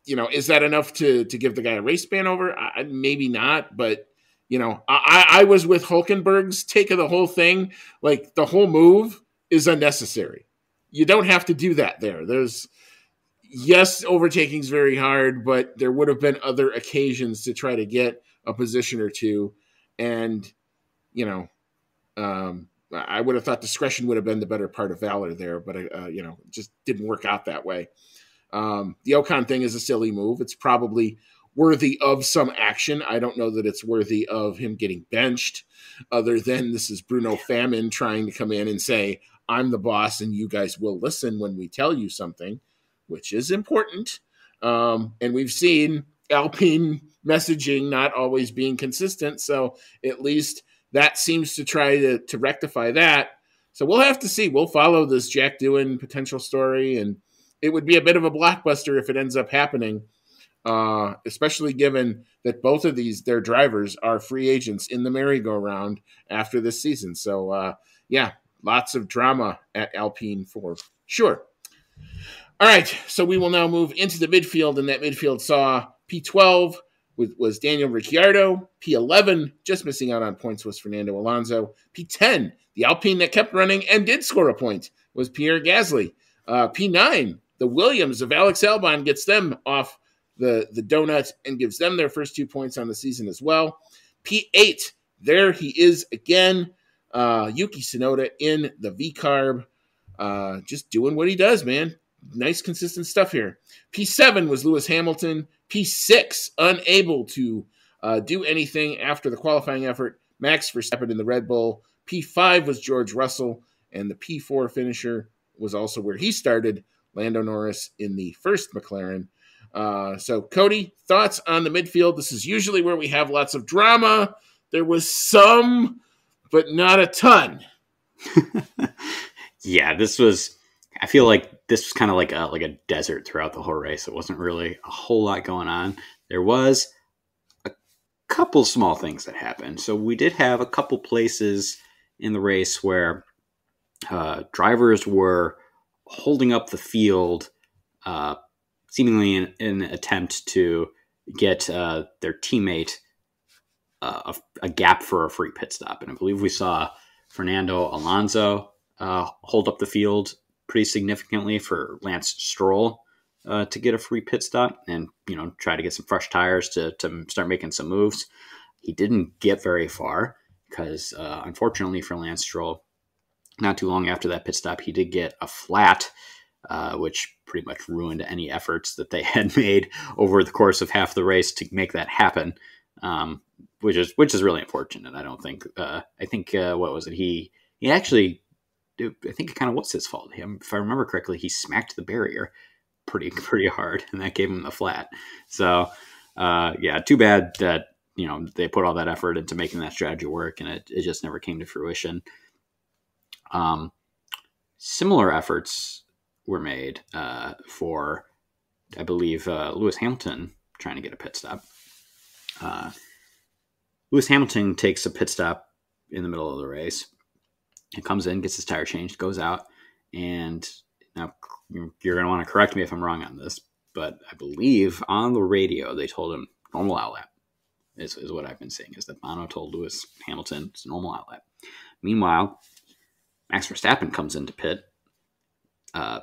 F: Is that enough to give the guy a race ban over? Maybe not, but, I was with Hülkenberg's take of the whole thing. Like, the whole move is unnecessary. You don't have to do that there. Yes, overtaking is very hard, but there would have been other occasions to try to get a position or two. And, I would have thought discretion would have been the better part of valor there, but, it just didn't work out that way. The Ocon thing is a silly move. It's probably worthy of some action. I don't know that it's worthy of him getting benched, other than this is Bruno Famine trying to come in and say, I'm the boss and you guys will listen when we tell you something, which is important. And we've seen Alpine messaging not always being consistent. So at least that seems to try to rectify that. So we'll have to see. We'll follow this Jack Doohan potential story, and it would be a bit of a blockbuster if it ends up happening, especially given that both of their drivers are free agents in the merry-go-round after this season. So, lots of drama at Alpine for sure. All right, so we will now move into the midfield, and that midfield saw P12, was Daniel Ricciardo. P11, just missing out on points, was Fernando Alonso. P10, the Alpine that kept running and did score a point, was Pierre Gasly. P9, the Williams of Alex Albon gets them off the donut and gives them their first 2 points on the season as well. P8, there he is again. Yuki Tsunoda in the V-Carb, just doing what he does, man. Nice, consistent stuff here. P7 was Lewis Hamilton. P6, unable to do anything after the qualifying effort, Max Verstappen in the Red Bull. P5 was George Russell, and the P4 finisher was also where he started, Lando Norris in the first McLaren. So, Cody, thoughts on the midfield? This is usually where we have lots of drama. There was some, but not a ton.
G: Yeah, I feel like this was kind of like a desert throughout the whole race. It wasn't really a whole lot going on. There was a couple small things that happened. So we did have a couple places in the race where drivers were holding up the field, seemingly in an attempt to get their teammate a gap for a free pit stop. And I believe we saw Fernando Alonso hold up the field pretty significantly for Lance Stroll to get a free pit stop and, try to get some fresh tires to start making some moves. He didn't get very far because, unfortunately for Lance Stroll, not too long after that pit stop, he did get a flat, which pretty much ruined any efforts that they had made over the course of half the race to make that happen, which is really unfortunate. I don't think, I think, what was it? He actually, I think it kind of was his fault. If I remember correctly, he smacked the barrier pretty hard, and that gave him the flat. So, too bad that, they put all that effort into making that strategy work, and it just never came to fruition. Similar efforts were made for, I believe, Lewis Hamilton trying to get a pit stop. Lewis Hamilton takes a pit stop in the middle of the race. He comes in, gets his tire changed, goes out, and now you're going to want to correct me if I'm wrong on this, but I believe on the radio they told him normal outlap is what I've been saying, is that Bono told Lewis Hamilton it's a normal outlap. Meanwhile, Max Verstappen comes into pit on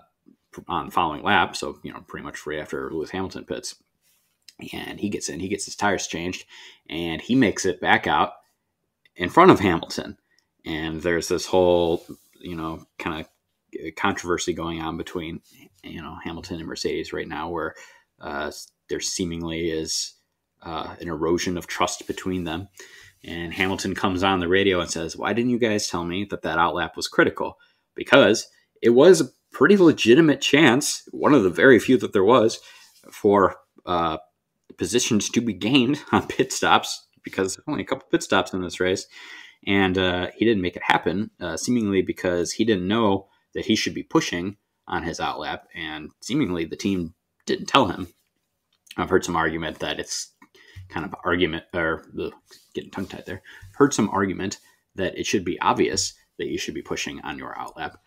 G: the following lap, so pretty much right after Lewis Hamilton pits, and he gets in, he gets his tires changed, and he makes it back out in front of Hamilton. And there's this whole, kind of controversy going on between, Hamilton and Mercedes right now, where there seemingly is an erosion of trust between them. And Hamilton comes on the radio and says, "Why didn't you guys tell me that outlap was critical?" Because it was a pretty legitimate chance, one of the very few that there was, for positions to be gained on pit stops, because there's only a couple pit stops in this race. And he didn't make it happen, seemingly because he didn't know that he should be pushing on his outlap, and seemingly the team didn't tell him. I've heard some argument that it's kind of getting tongue-tied there. Heard some argument that it should be obvious that you should be pushing on your outlap.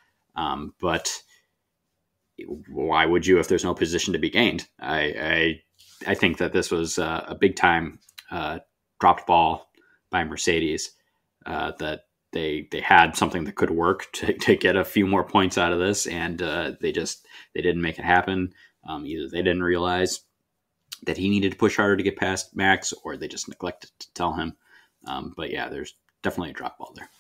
G: But why would you if there's no position to be gained? I think that this was a big-time dropped ball by Mercedes. That they had something that could work to get a few more points out of this, and they didn't make it happen. Either they didn't realize that he needed to push harder to get past Max, or they just neglected to tell him. But yeah, there's definitely a drop ball there.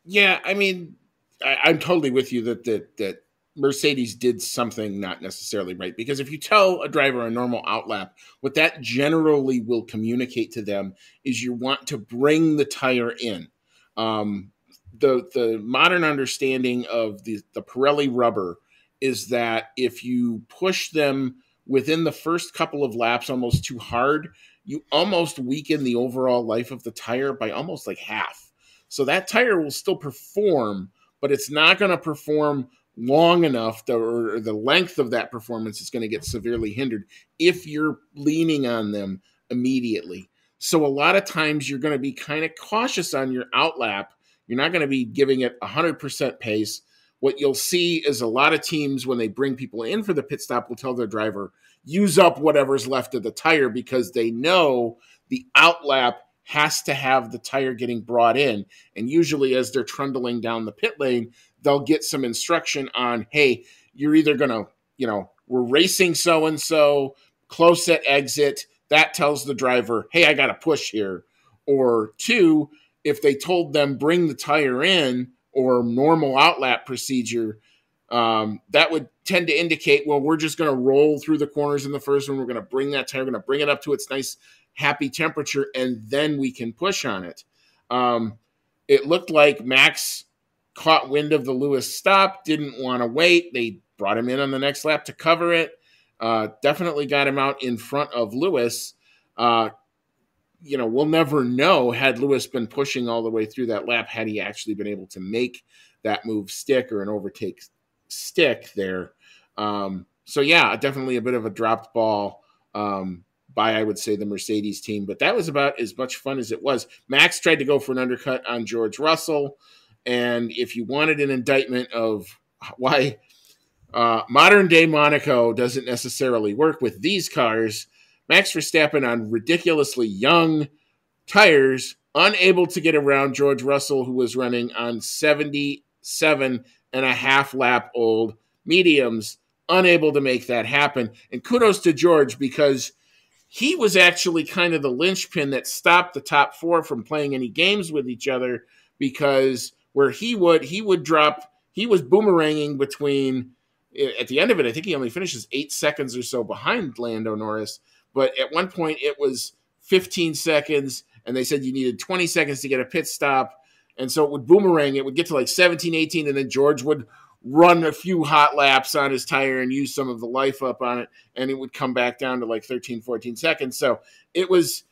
F: Yeah, I mean, I'm totally with you that Mercedes did something not necessarily right, because if you tell a driver a normal outlap, what that generally will communicate to them is you want to bring the tire in. The modern understanding of the Pirelli rubber is that if you push them within the first couple of laps almost too hard, you almost weaken the overall life of the tire by almost like half. So that tire will still perform, but it's not going to perform long enough, or the length of that performance is going to get severely hindered if you're leaning on them immediately. So a lot of times you're going to be kind of cautious on your outlap. You're not going to be giving it 100% pace. What you'll see is a lot of teams, when they bring people in for the pit stop, will tell their driver, use up whatever's left of the tire because they know the outlap has to have the tire getting brought in. And usually as they're trundling down the pit lane, they'll get some instruction on, hey, you're either going to, we're racing so-and-so, close at exit. That tells the driver, hey, I got to push here. Or two, if they told them bring the tire in or normal outlap procedure, that would tend to indicate, well, we're just going to roll through the corners in the first one. We're going to bring that tire, we're going to bring it up to its nice, happy temperature, and then we can push on it. It looked like Max caught wind of the Lewis stop, didn't want to wait. They brought him in on the next lap to cover it. Definitely got him out in front of Lewis. We'll never know had Lewis been pushing all the way through that lap, had he actually been able to make that move stick or an overtake stick there. Definitely a bit of a dropped ball by, I would say, the Mercedes team, but that was about as much fun as it was. Max tried to go for an undercut on George Russell, and if you wanted an indictment of why modern day Monaco doesn't necessarily work with these cars, Max Verstappen on ridiculously young tires, unable to get around George Russell, who was running on 77 and a half lap old mediums, unable to make that happen. And kudos to George, because he was actually kind of the linchpin that stopped the top four from playing any games with each other, because where he would drop, he was boomeranging between, at the end of it, I think he only finishes 8 seconds or so behind Lando Norris. But at one point it was 15 seconds, and they said you needed 20 seconds to get a pit stop. And so it would boomerang. It would get to like 17, 18, and then George would run a few hot laps on his tire and use some of the life up on it, and it would come back down to like 13, 14 seconds. So it was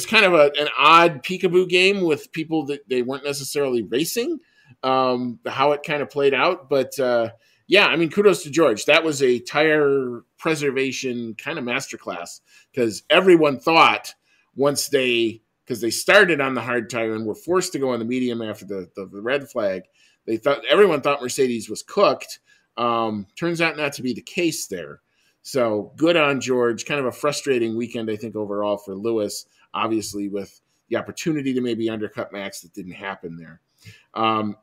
F: kind of an odd peekaboo game with people that they weren't necessarily racing, how it kind of played out. But kudos to George. That was a tire preservation kind of masterclass, because everyone thought because they started on the hard tire and were forced to go on the medium after the red flag, everyone thought Mercedes was cooked. Turns out not to be the case there. So good on George. Kind of a frustrating weekend, I think, overall for Lewis, obviously, with the opportunity to maybe undercut Max that didn't happen there.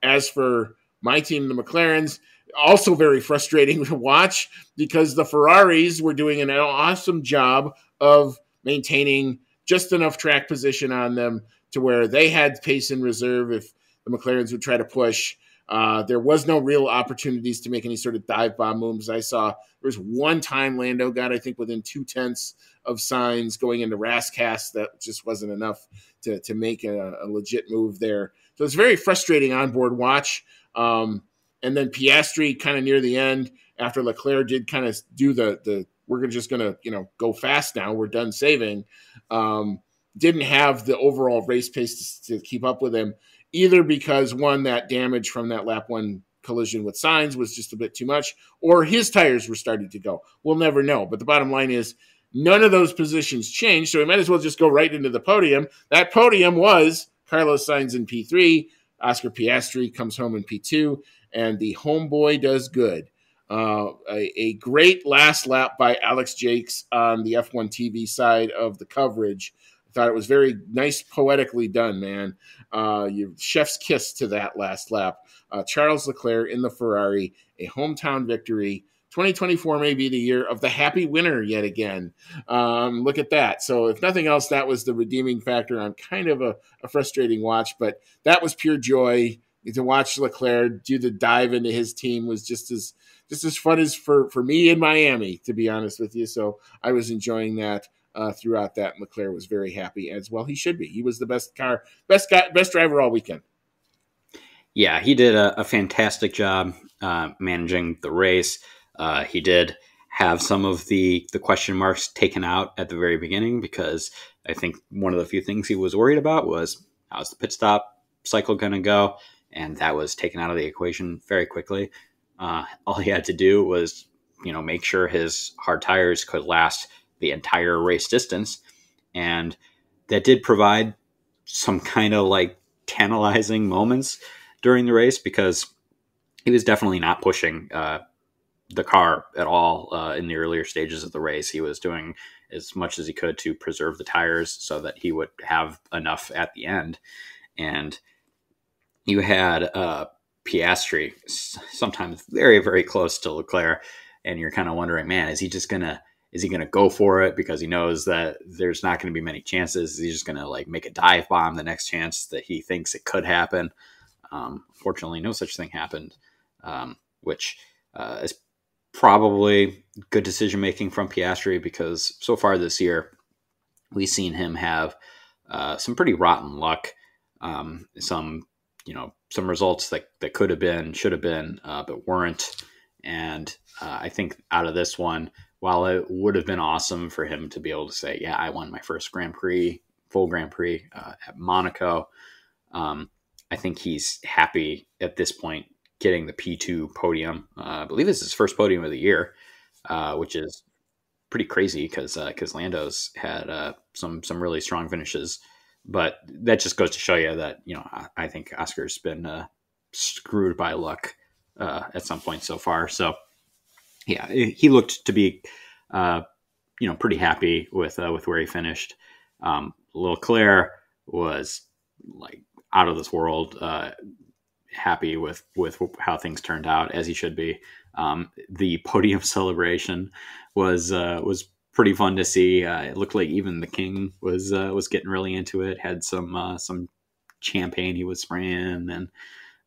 F: As for my team, the McLarens, also very frustrating to watch, because the Ferraris were doing an awesome job of maintaining just enough track position on them to where they had pace in reserve if the McLarens would try to push. There was no real opportunities to make any sort of dive bomb moves. I saw there was one time Lando got, I think, within 0.2 of signs going into Rascast. That just wasn't enough to make a legit move there. So it's very frustrating onboard watch. And then Piastri kind of near the end, after Leclerc did kind of do the we're just going to go fast now, we're done saving, didn't have the overall race pace to keep up with him, either because, one, that damage from that lap one collision with Sainz was just a bit too much, or his tires were starting to go. We'll never know. But the bottom line is none of those positions changed, so we might as well just go right into the podium. That podium was Carlos Sainz in P3, Oscar Piastri comes home in P2, and the homeboy does good. A great last lap by Alex Jakes on the F1 TV side of the coverage. I thought it was very nice, poetically done, man. Your chef's kiss to that last lap. Charles Leclerc in the Ferrari, a hometown victory. 2024 may be the year of the happy winner yet again. Look at that. So if nothing else, that was the redeeming factor on kind of a frustrating watch, but that was pure joy. To watch Leclerc do the dive into his team was just as fun as for me in Miami, to be honest with you. So I was enjoying that throughout that. Leclerc was very happy, as well he should be. He was the best driver all weekend.
G: Yeah, he did a fantastic job managing the race. He did have some of the question marks taken out at the very beginning, because I think one of the few things he was worried about was, how's the pit stop cycle going to go? And that was taken out of the equation very quickly. All he had to do was, make sure his hard tires could last the entire race distance. And that did provide some kind of like tantalizing moments during the race, because he was definitely not pushing the car at all in the earlier stages of the race. He was doing as much as he could to preserve the tires so that he would have enough at the end. And you had Piastri sometimes very, very close to Leclerc, and you're kind of wondering, man, is he gonna go for it because he knows that there's not going to be many chances? Is he just going to like make a dive bomb the next chance that he thinks it could happen? Fortunately, no such thing happened, which is probably good decision making from Piastri, because so far this year we've seen him have some pretty rotten luck, some results that could have been, should have been, but weren't. And I think out of this one, while it would have been awesome for him to be able to say, yeah, I won my first full Grand Prix at Monaco, I think he's happy at this point getting the P2 podium. I believe this is his first podium of the year, which is pretty crazy because Lando's had some really strong finishes. But that just goes to show you that, I think Oscar's been screwed by luck at some point so far. So, yeah, he looked to be, pretty happy with where he finished. Leclerc was like out of this world, happy with how things turned out, as he should be. The podium celebration was pretty fun to see. It looked like even the King was getting really into it. Had some champagne he was spraying, and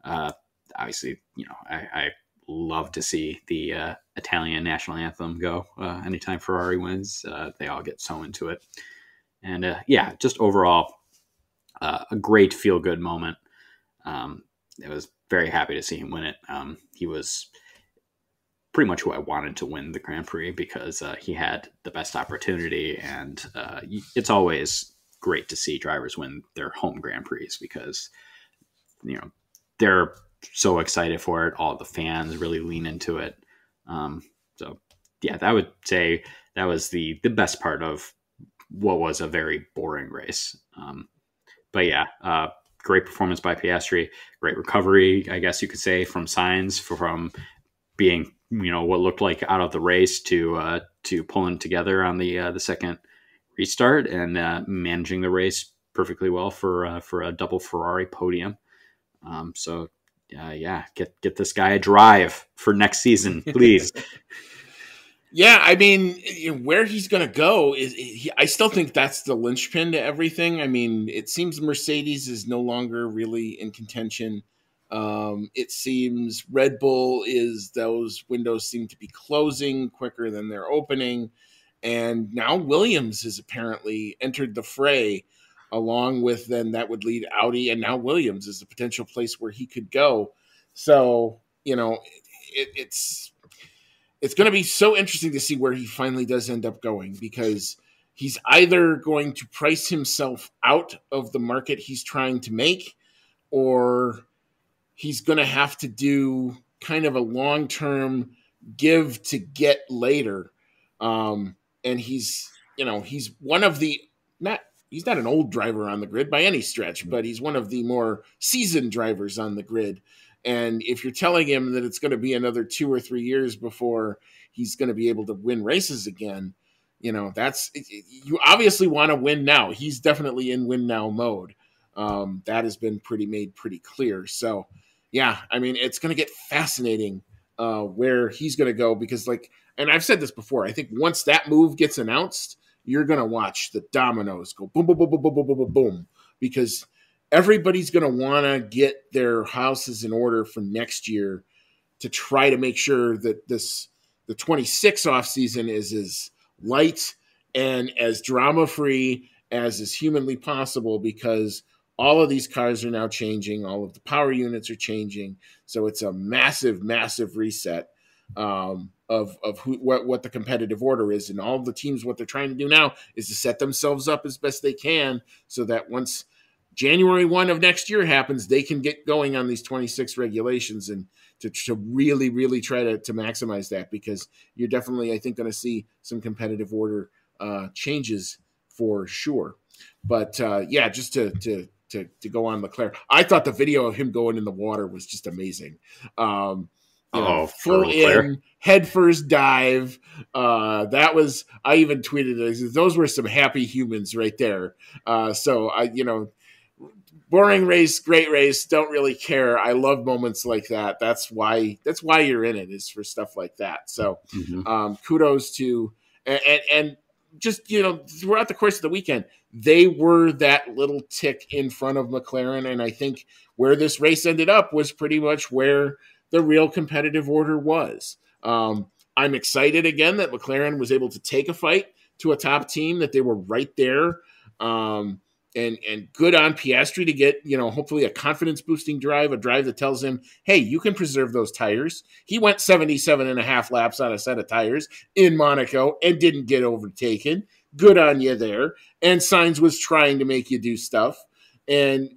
G: obviously, I love to see the Italian national anthem go anytime Ferrari wins. They all get so into it, and just overall a great feel good moment. I was very happy to see him win it. He was pretty much who I wanted to win the Grand Prix because he had the best opportunity, and it's always great to see drivers win their home Grand Prix because they're so excited for it. All the fans really lean into it. So yeah, I would say that was the best part of what was a very boring race. But yeah, great performance by Piastri, great recovery, I guess you could say, from Sainz, from being, what looked like out of the race to pulling together on the second restart and managing the race perfectly well for a double Ferrari podium. So get this guy a drive for next season, please.
F: Yeah, I mean, where he's going to go I still think that's the linchpin to everything. I mean, it seems Mercedes is no longer really in contention. It seems Red Bull those windows seem to be closing quicker than they're opening. And now Williams has apparently entered the fray, along with then that would lead Audi. And now Williams is a potential place where he could go. So, it's going to be so interesting to see where he finally does end up going, because he's either going to price himself out of the market he's trying to make, or he's going to have to do kind of a long-term give to get later. And he's one of the, he's not an old driver on the grid by any stretch, but he's one of the more seasoned drivers on the grid. And if you're telling him that it's going to be another 2 or 3 years before he's going to be able to win races again, you obviously want to win now. He's definitely in win now mode. That has been made pretty clear. So, yeah, I mean, it's going to get fascinating where he's going to go, because and I've said this before, I think once that move gets announced, you're going to watch the dominoes go boom, boom, boom, boom, boom, boom, boom, boom, boom, because everybody's going to want to get their houses in order for next year to try to make sure that the 26 offseason is as light and as drama-free as is humanly possible, because all of these cars are now changing. All of the power units are changing. So it's a massive, massive reset of what the competitive order is. And all the teams, what they're trying to do now is to set themselves up as best they can so that once January 1 of next year happens, they can get going on these 26 regulations and to really, really try to maximize that, because you're definitely, I think, going to see some competitive order changes for sure. But just to go on Leclerc, I thought the video of him going in the water was just amazing. full
G: Leclerc.
F: in head first dive. That was, I even tweeted it. I said, those were some happy humans right there. So boring race, great race. Don't really care. I love moments like that. That's why you're in it, is for stuff like that. So kudos to, and just, throughout the course of the weekend, they were that little tick in front of McLaren. And I think where this race ended up was pretty much where the real competitive order was. I'm excited again that McLaren was able to take a fight to a top team, that they were right there. And good on Piastri to get, hopefully a confidence boosting drive, a drive that tells him, hey, you can preserve those tires. He went 77 and a half laps on a set of tires in Monaco and didn't get overtaken. Good on you there. And Sainz was trying to make you do stuff, and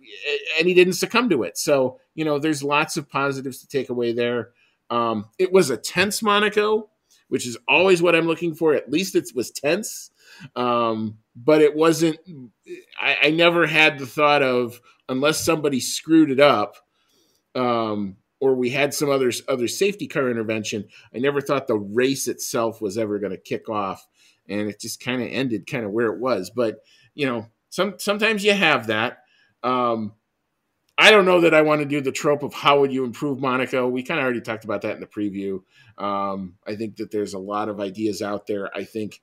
F: he didn't succumb to it. So, there's lots of positives to take away there. It was a tense Monaco, which is always what I'm looking for. At least it was tense. But it wasn't, I never had the thought of, unless somebody screwed it up, or we had some other safety car intervention, I never thought the race itself was ever going to kick off. And it just kind of ended kind of where it was. But, sometimes you have that. I don't know that I want to do the trope of how would you improve Monaco. We kind of already talked about that in the preview. I think that there's a lot of ideas out there. I think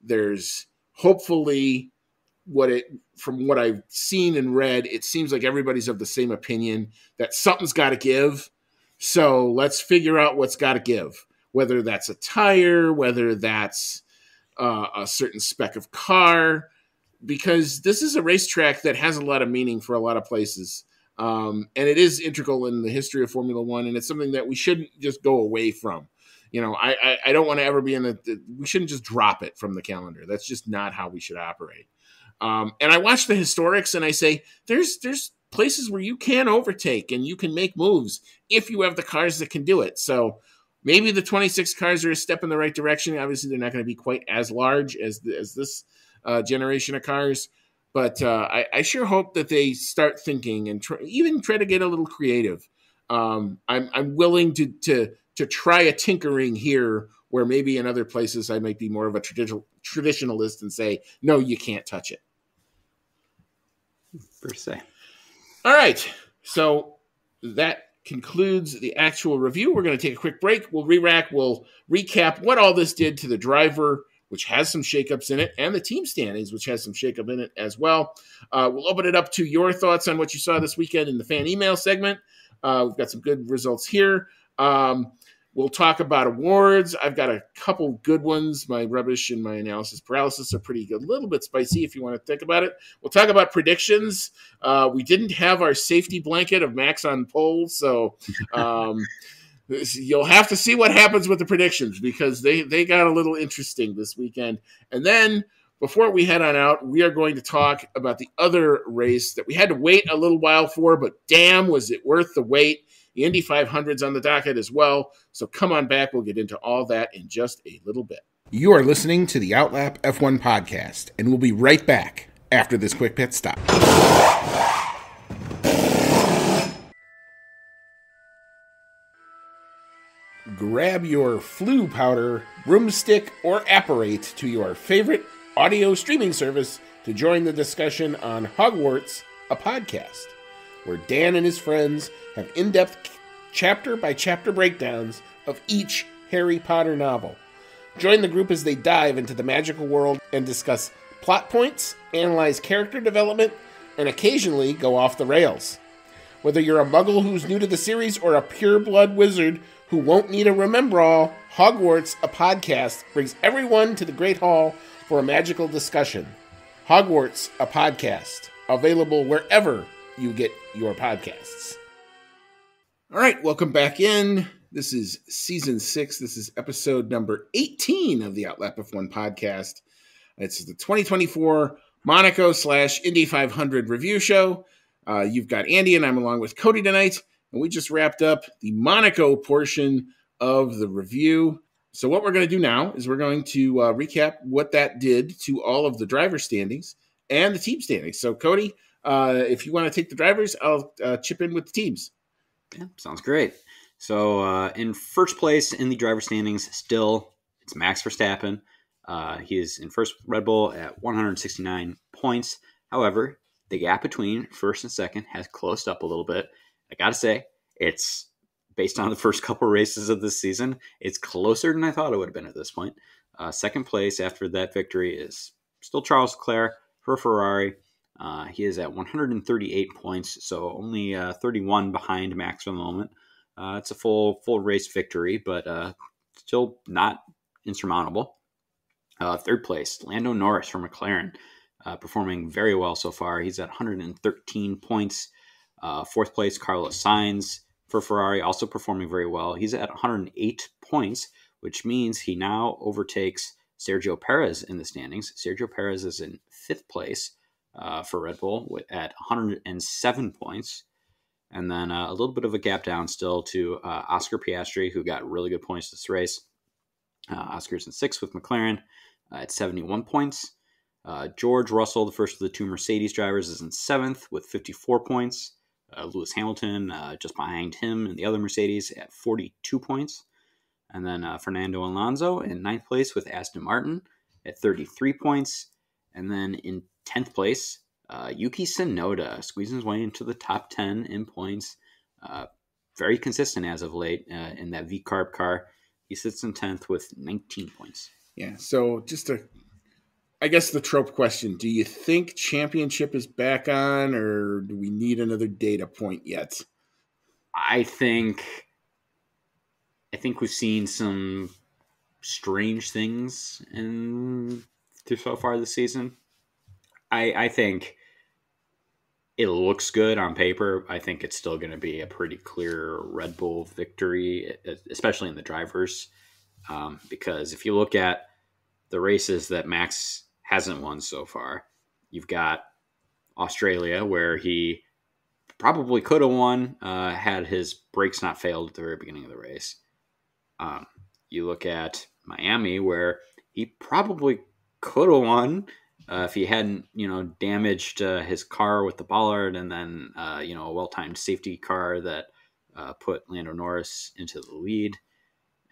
F: there's hopefully from what I've seen and read, it seems like everybody's of the same opinion that something's got to give. So let's figure out what's got to give, whether that's a tire, whether that's a certain spec of car, because this is a racetrack that has a lot of meaning for a lot of places. And it is integral in the history of Formula One, and it's something that we shouldn't just go away from. I don't want to ever be we shouldn't just drop it from the calendar. That's just not how we should operate. And I watch the historics and I say, there's places where you can overtake and you can make moves if you have the cars that can do it. So maybe the 26 cars are a step in the right direction. Obviously, they're not going to be quite as large as this generation of cars. But I sure hope that they start thinking and even try to get a little creative. I'm willing to try a tinkering here, where maybe in other places I might be more of a traditionalist and say, no, you can't touch it.
G: Per se.
F: All right. So that concludes the actual review. We're going to take a quick break. We'll recap what all this did to the driver, which has some shakeups in it, and the team standings, which has some shakeup in it as well. We'll open it up to your thoughts on what you saw this weekend in the fan email segment. We've got some good results here. We'll talk about awards. I've got a couple good ones. My rubbish and my analysis paralysis are pretty good. A little bit spicy if you want to think about it. We'll talk about predictions. We didn't have our safety blanket of Max on pole, so you'll have to see what happens with the predictions, because they got a little interesting this weekend. And then before we head on out, we are going to talk about the other race that we had to wait a little while for, but damn, was it worth the wait. The Indy 500's on the docket as well. So come on back. We'll get into all that in just a little bit. You are listening to the Outlap F1 podcast, and we'll be right back after this quick pit stop. Grab your flu powder, broomstick, or apparate to your favorite audio streaming service to join the discussion on Hogwarts, a podcast, where Dan and his friends have in-depth chapter-by-chapter breakdowns of each Harry Potter novel. Join the group as they dive into the magical world and discuss plot points, analyze character development, and occasionally go off the rails. Whether you're a muggle who's new to the series or a pure-blood wizard who won't need a remember-all, Hogwarts, a podcast, brings everyone to the Great Hall for a magical discussion. Hogwarts, a podcast, available wherever you get your podcasts. All right, welcome back in. This is Season 6. This is episode number 18 of the Outlap F1 podcast. It's the 2024 Monaco / Indy 500 review show. You've got Andy and I'm along with Cody tonight, and we just wrapped up the Monaco portion of the review. So what we're going to do now is we're going to recap what that did to all of the driver standings and the team standings. So Cody, if you want to take the drivers, I'll chip in with the teams.
G: Yeah, sounds great. So in first place in the driver standings, still, it's Max Verstappen. He is in first with Red Bull at 169 points. However, the gap between first and second has closed up a little bit. I got to say, it's based on the first couple races of this season, it's closer than I thought it would have been at this point. Second place after that victory is still Charles Leclerc for Ferrari. He is at 138 points, so only 31 behind Max for the moment. It's a full race victory, but still not insurmountable. Third place, Lando Norris from McLaren, performing very well so far. He's at 113 points. Fourth place, Carlos Sainz for Ferrari, also performing very well. He's at 108 points, which means he now overtakes Sergio Perez in the standings. Sergio Perez is in fifth place for Red Bull at 107 points. And then a little bit of a gap down still to Oscar Piastri, who got really good points this race. Oscar's in sixth with McLaren at 71 points. George Russell, the first of the two Mercedes drivers, is in seventh with 54 points. Lewis Hamilton just behind him in the other Mercedes at 42 points. And then Fernando Alonso in ninth place with Aston Martin at 33 points. And then in 10th place, Yuki Tsunoda squeezing his way into the top 10 in points. Very consistent as of late in that V-Carb car. He sits in 10th with 19 points.
F: Yeah, so I guess the trope question, do you think championship is back on, or do we need another data point yet?
G: I think we've seen some strange things so far this season. I think it looks good on paper. I think it's still going to be a pretty clear Red Bull victory, especially in the drivers. Because if you look at the races that Max hasn't won so far, you've got Australia, where he probably could have won had his brakes not failed at the very beginning of the race. You look at Miami, where he probably could have won if he hadn't, damaged his car with the bollard, and then a well-timed safety car that put Lando Norris into the lead.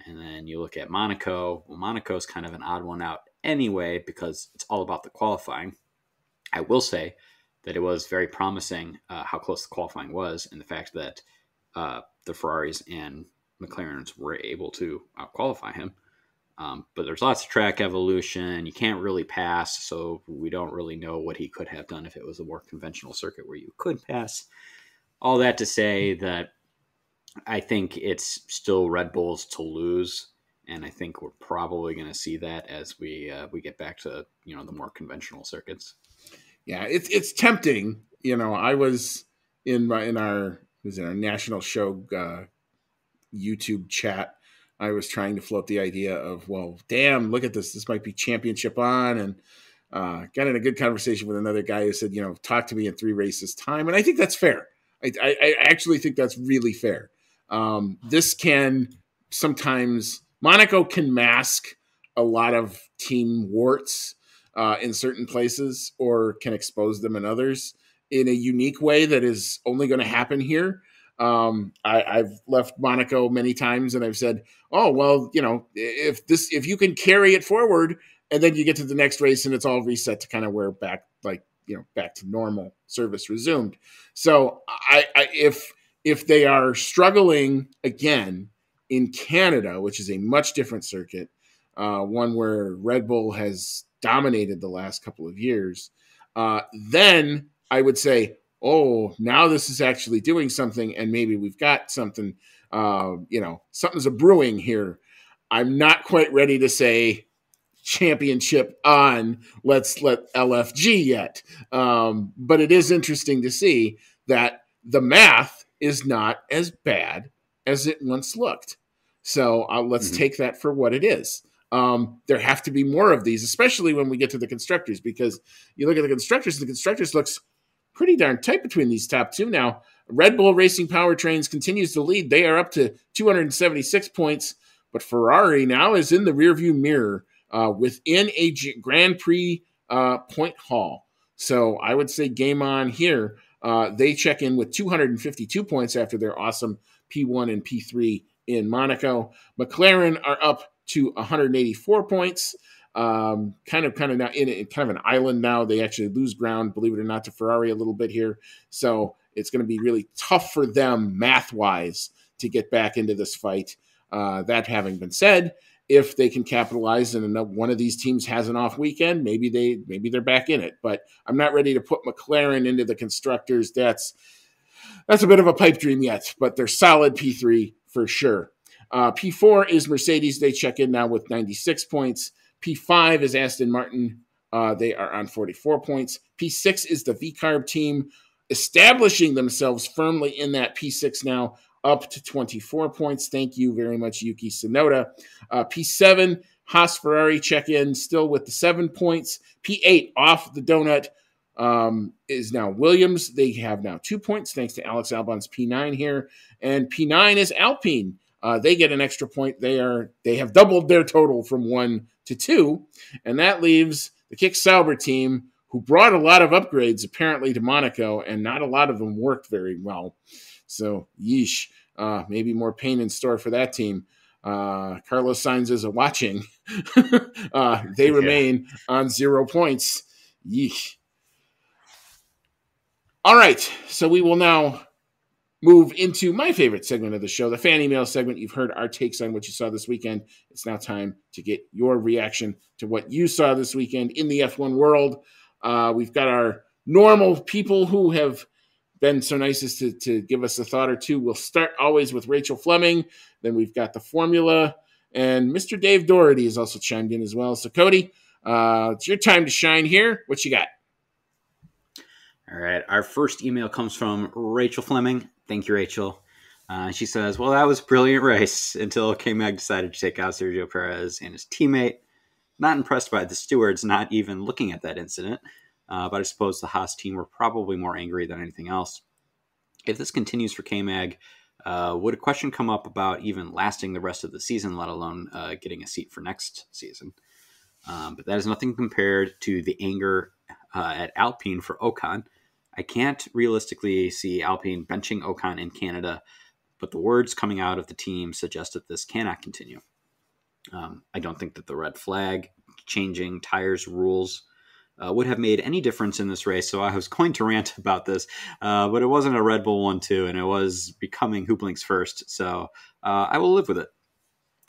G: And then you look at Monaco. Well, Monaco's kind of an odd one out anyway, because it's all about the qualifying. I will say that it was very promising how close the qualifying was, and the fact that the Ferraris and McLarens were able to qualify him. But there's lots of track evolution. You can't really pass, so we don't really know what he could have done if it was a more conventional circuit where you could pass. All that to say that I think it's still Red Bull's to lose, and I think we're probably going to see that as we get back to the more conventional circuits.
F: Yeah, it's tempting. I was in our national show YouTube chat. I was trying to float the idea of, well, damn, look at this. This might be championship on, and got in a good conversation with another guy who said, talk to me in 3 races time. And I think that's fair. I actually think that's really fair. This can sometimes, Monaco can mask a lot of team warts in certain places, or can expose them in others in a unique way that is only going to happen here. I've left Monaco many times, and I've said, oh, well, if you can carry it forward, and then you get to the next race and it's all reset to kind of where back to normal, service resumed. So if they are struggling again in Canada, which is a much different circuit, one where Red Bull has dominated the last couple of years, then I would say, oh, now this is actually doing something, and maybe we've got something, something's a brewing here. I'm not quite ready to say championship on, let's let LFG yet. But it is interesting to see that the math is not as bad as it once looked. So let's take that for what it is. There have to be more of these, especially when we get to the constructors, because you look at the constructors looks pretty darn tight between these top two now. Red Bull Racing Powertrains continues to lead. They are up to 276 points, but Ferrari now is in the rearview mirror within a Grand Prix point haul. So I would say game on here. They check in with 252 points after their awesome P1 and P3 in Monaco. McLaren are up to 184 points. Kind of now in kind of an island now. They actually lose ground, believe it or not, to Ferrari a little bit here. So it's going to be really tough for them math-wise to get back into this fight. That having been said, if they can capitalize and one of these teams has an off weekend, maybe they're back in it. But I'm not ready to put McLaren into the constructors. That's a bit of a pipe dream yet, but they're solid P3 for sure. P4 is Mercedes. They check in now with 96 points. P5 is Aston Martin. They are on 44 points. P6 is the VCARB team, establishing themselves firmly in that P6 now, up to 24 points. Thank you very much, Yuki Tsunoda. P7, Haas Ferrari check in still with the 7 points. P8 off the donut is now Williams. They have now 2 points thanks to Alex Albon's P9 here. And P9 is Alpine. They get an extra point. They have doubled their total from 1 to 2. And that leaves the Kick Sauber team, who brought a lot of upgrades apparently to Monaco, and not a lot of them worked very well. So, maybe more pain in store for that team. Carlos Sainz is watching. They remain on 0 points. Yeesh. All right, so we will now move into my favorite segment of the show, the fan email segment. You've heard our takes on what you saw this weekend. It's now time to get your reaction to what you saw this weekend in the F1 world. We've got our normal people who have been so nice as to give us a thought or two. We'll start always with Rachel Fleming. Then we've got the formula. And Mr. Dave Doherty has also chimed in as well. So, Cody, it's your time to shine here. What you got?
G: All right. Our first email comes from Rachel Fleming. Thank you, Rachel. She says, well, that was a brilliant race until K-Mag decided to take out Sergio Perez and his teammate. Not impressed by the stewards not even looking at that incident. But I suppose the Haas team were probably more angry than anything else. If this continues for K-Mag, would a question come up about even lasting the rest of the season, let alone getting a seat for next season? But that is nothing compared to the anger at Alpine for Ocon. I can't realistically see Alpine benching Ocon in Canada, but the words coming out of the team suggest that this cannot continue. I don't think that the red flag changing tires rules would have made any difference in this race, so I was going to rant about this, but it wasn't a Red Bull 1-2, and it was becoming Hoopling's first, so I will live with it.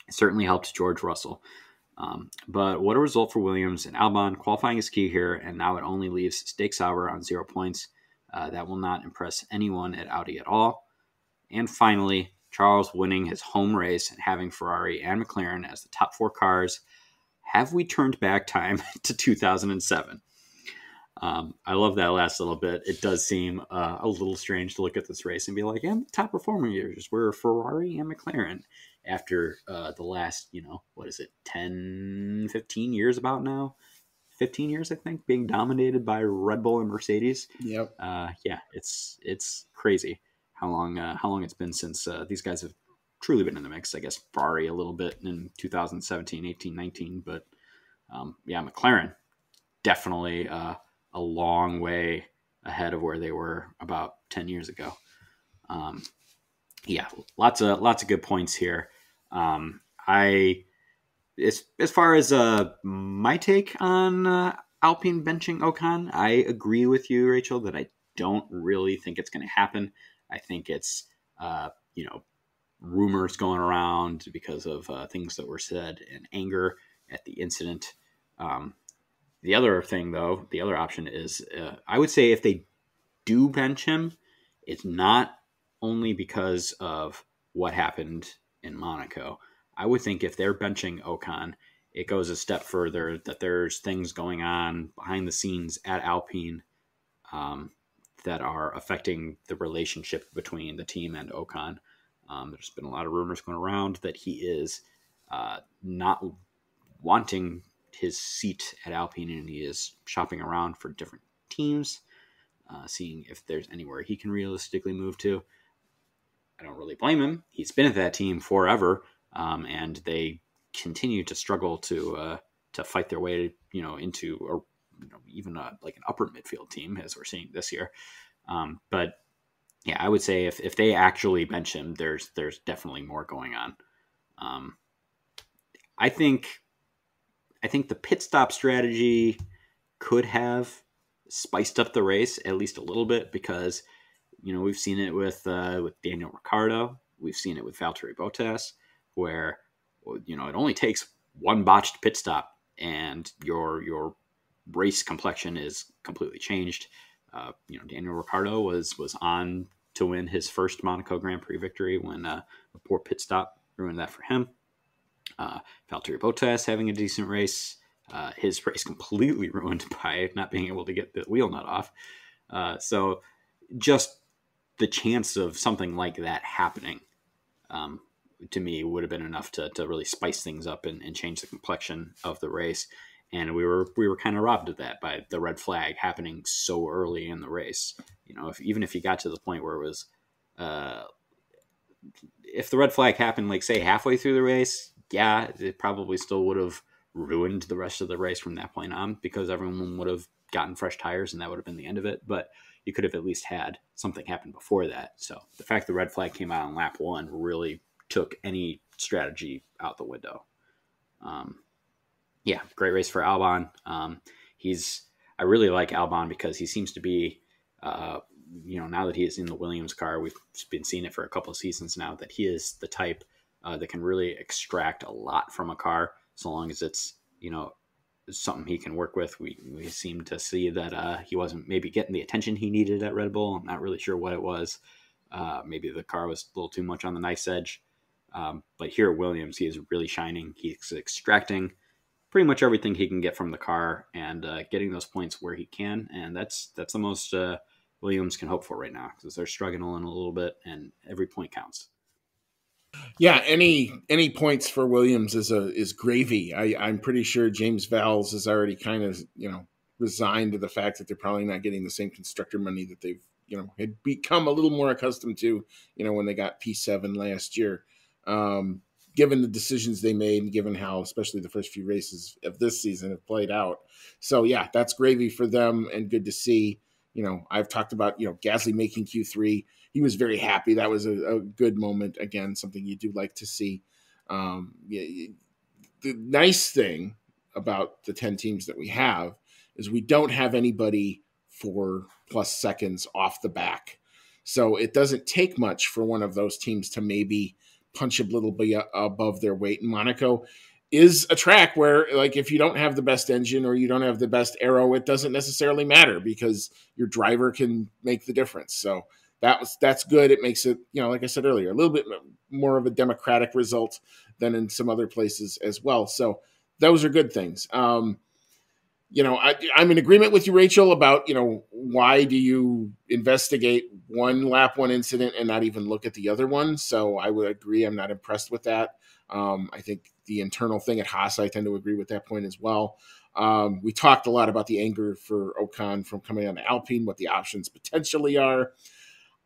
G: It certainly helped George Russell. But what a result for Williams and Albon. Qualifying is key here, and now it only leaves Stake Sauber on 0 points. That will not impress anyone at Audi at all. And finally, Charles winning his home race and having Ferrari and McLaren as the top 4 cars. Have we turned back time to 2007? I love that last little bit. It does seem a little strange to look at this race and be like, the top performing years were Ferrari and McLaren after the last, 10, 15 years about now? 15 years, I think, being dominated by Red Bull and Mercedes.
F: Yep.
G: It's crazy how long it's been since these guys have truly been in the mix. I guess Ferrari a little bit in 2017, 18, 19, but McLaren definitely a long way ahead of where they were about 10 years ago. Lots of good points here. As far as my take on Alpine benching Ocon, I agree with you, Rachel, that I don't really think it's going to happen. I think it's rumors going around because of things that were said and anger at the incident. The other thing, though, the other option is I would say if they do bench him, it's not only because of what happened in Monaco. I would think if they're benching Ocon, it goes a step further that there's things going on behind the scenes at Alpine that are affecting the relationship between the team and Ocon. There's been a lot of rumors going around that he is not wanting his seat at Alpine, and he is shopping around for different teams, seeing if there's anywhere he can realistically move to. I don't really blame him. He's been at that team forever, and they continue to struggle to fight their way, into even like an upper midfield team, as we're seeing this year. But yeah, I would say if they actually bench him, there's definitely more going on. I think the pit stop strategy could have spiced up the race at least a little bit, because we've seen it with Daniel Ricciardo, we've seen it with Valtteri Bottas, where it only takes one botched pit stop and your race complexion is completely changed. Daniel Ricciardo was on to win his first Monaco Grand Prix victory when a poor pit stop ruined that for him. Valtteri Bottas having a decent race, his race completely ruined by not being able to get the wheel nut off. So just the chance of something like that happening, to me, would have been enough to really spice things up and change the complexion of the race. And we were kind of robbed of that by the red flag happening so early in the race. Even if you got to the point where it was, if the red flag happened, like say halfway through the race, yeah, it probably still would have ruined the rest of the race from that point on, because everyone would have gotten fresh tires and that would have been the end of it. But you could have at least had something happen before that. So the fact the red flag came out on lap 1 really took any strategy out the window. Yeah, great race for Albon. I really like Albon because he seems to be, now that he is in the Williams car, we've been seeing it for a couple of seasons now, that he is the type that can really extract a lot from a car, so long as it's, something he can work with. We seem to see that he wasn't maybe getting the attention he needed at Red Bull. I'm not really sure what it was. Maybe the car was a little too much on the knife's edge. But here at Williams, he is really shining. He's extracting pretty much everything he can get from the car and getting those points where he can. And that's the most Williams can hope for right now, because they're struggling a little bit and every point counts.
F: Yeah, any points for Williams is gravy. I'm pretty sure James Vowles is already kind of resigned to the fact that they're probably not getting the same constructor money that they've had become a little more accustomed to when they got P7 last year. Given the decisions they made and given how especially the first few races of this season have played out, so yeah, that's gravy for them and good to see. I've talked about Gasly making Q3. He was very happy. That was a good moment. Again, something you do like to see. The nice thing about the 10 teams that we have is we don't have anybody 4+ seconds off the back. So it doesn't take much for one of those teams to maybe punch a little bit above their weight. And Monaco is a track where, like, if you don't have the best engine or you don't have the best aero, it doesn't necessarily matter because your driver can make the difference. So that's good. It makes it, like I said earlier, a little bit more of a democratic result than in some other places as well. So those are good things. I'm in agreement with you, Rachel, about, why do you investigate one lap 1 incident and not even look at the other one? So I would agree. I'm not impressed with that. I think the internal thing at Haas, I tend to agree with that point as well. We talked a lot about the anger for Ocon from coming on to Alpine, what the options potentially are.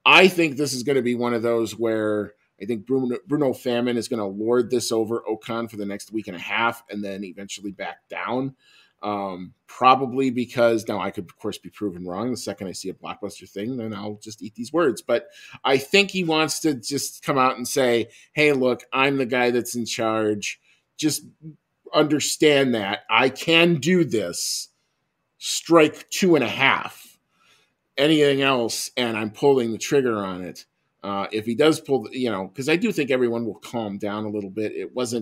F: I think this is going to be one of those where I think Bruno Famin is going to lord this over Ocon for the next week and a half and then eventually back down. Probably because now I could, of course, be proven wrong. The second I see a blockbuster thing, then I'll just eat these words. But I think he wants to just come out and say, hey, look, I'm the guy that's in charge. Just understand that I can do this. Strike 2.5. Anything else, and I'm pulling the trigger on it. If he does pull, because I do think everyone will calm down a little bit. It was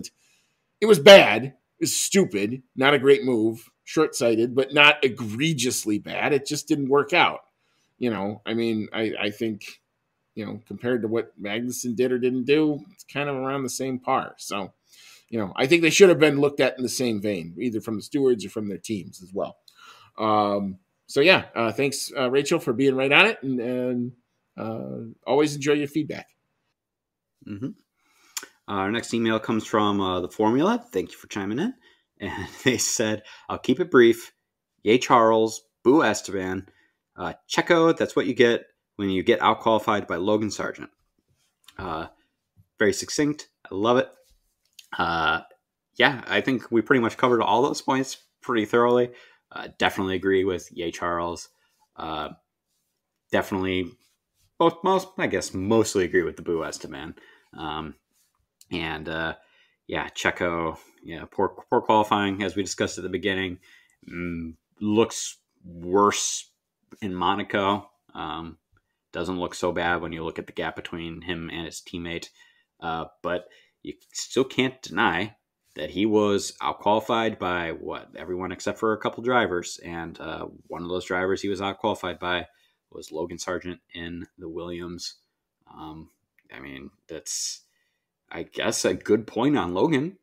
F: bad. It was stupid. Not a great move. Short-sighted, but not egregiously bad. It just didn't work out. I think, compared to what Magnussen did or didn't do, it's kind of around the same par. So, I think they should have been looked at in the same vein, either from the stewards or from their teams as well. So yeah, thanks, Rachel, for being right on it, and always enjoy your feedback.
G: Mm-hmm. Our next email comes from the Formula. Thank you for chiming in. And they said, I'll keep it brief. Yay, Charles. Boo, Esteban. Checo, that's what you get when you get out-qualified by Logan Sargent. Very succinct. I love it. Yeah, I think we pretty much covered all those points pretty thoroughly. Definitely agree with Yay, Charles. definitely mostly agree with the Boo Esteban. Checo, poor qualifying, as we discussed at the beginning. Looks worse in Monaco. Doesn't look so bad when you look at the gap between him and his teammate. But you still can't deny that he was outqualified by everyone except for a couple drivers. And one of those drivers he was outqualified by was Logan Sargent in the Williams. That's, I guess, a good point on Logan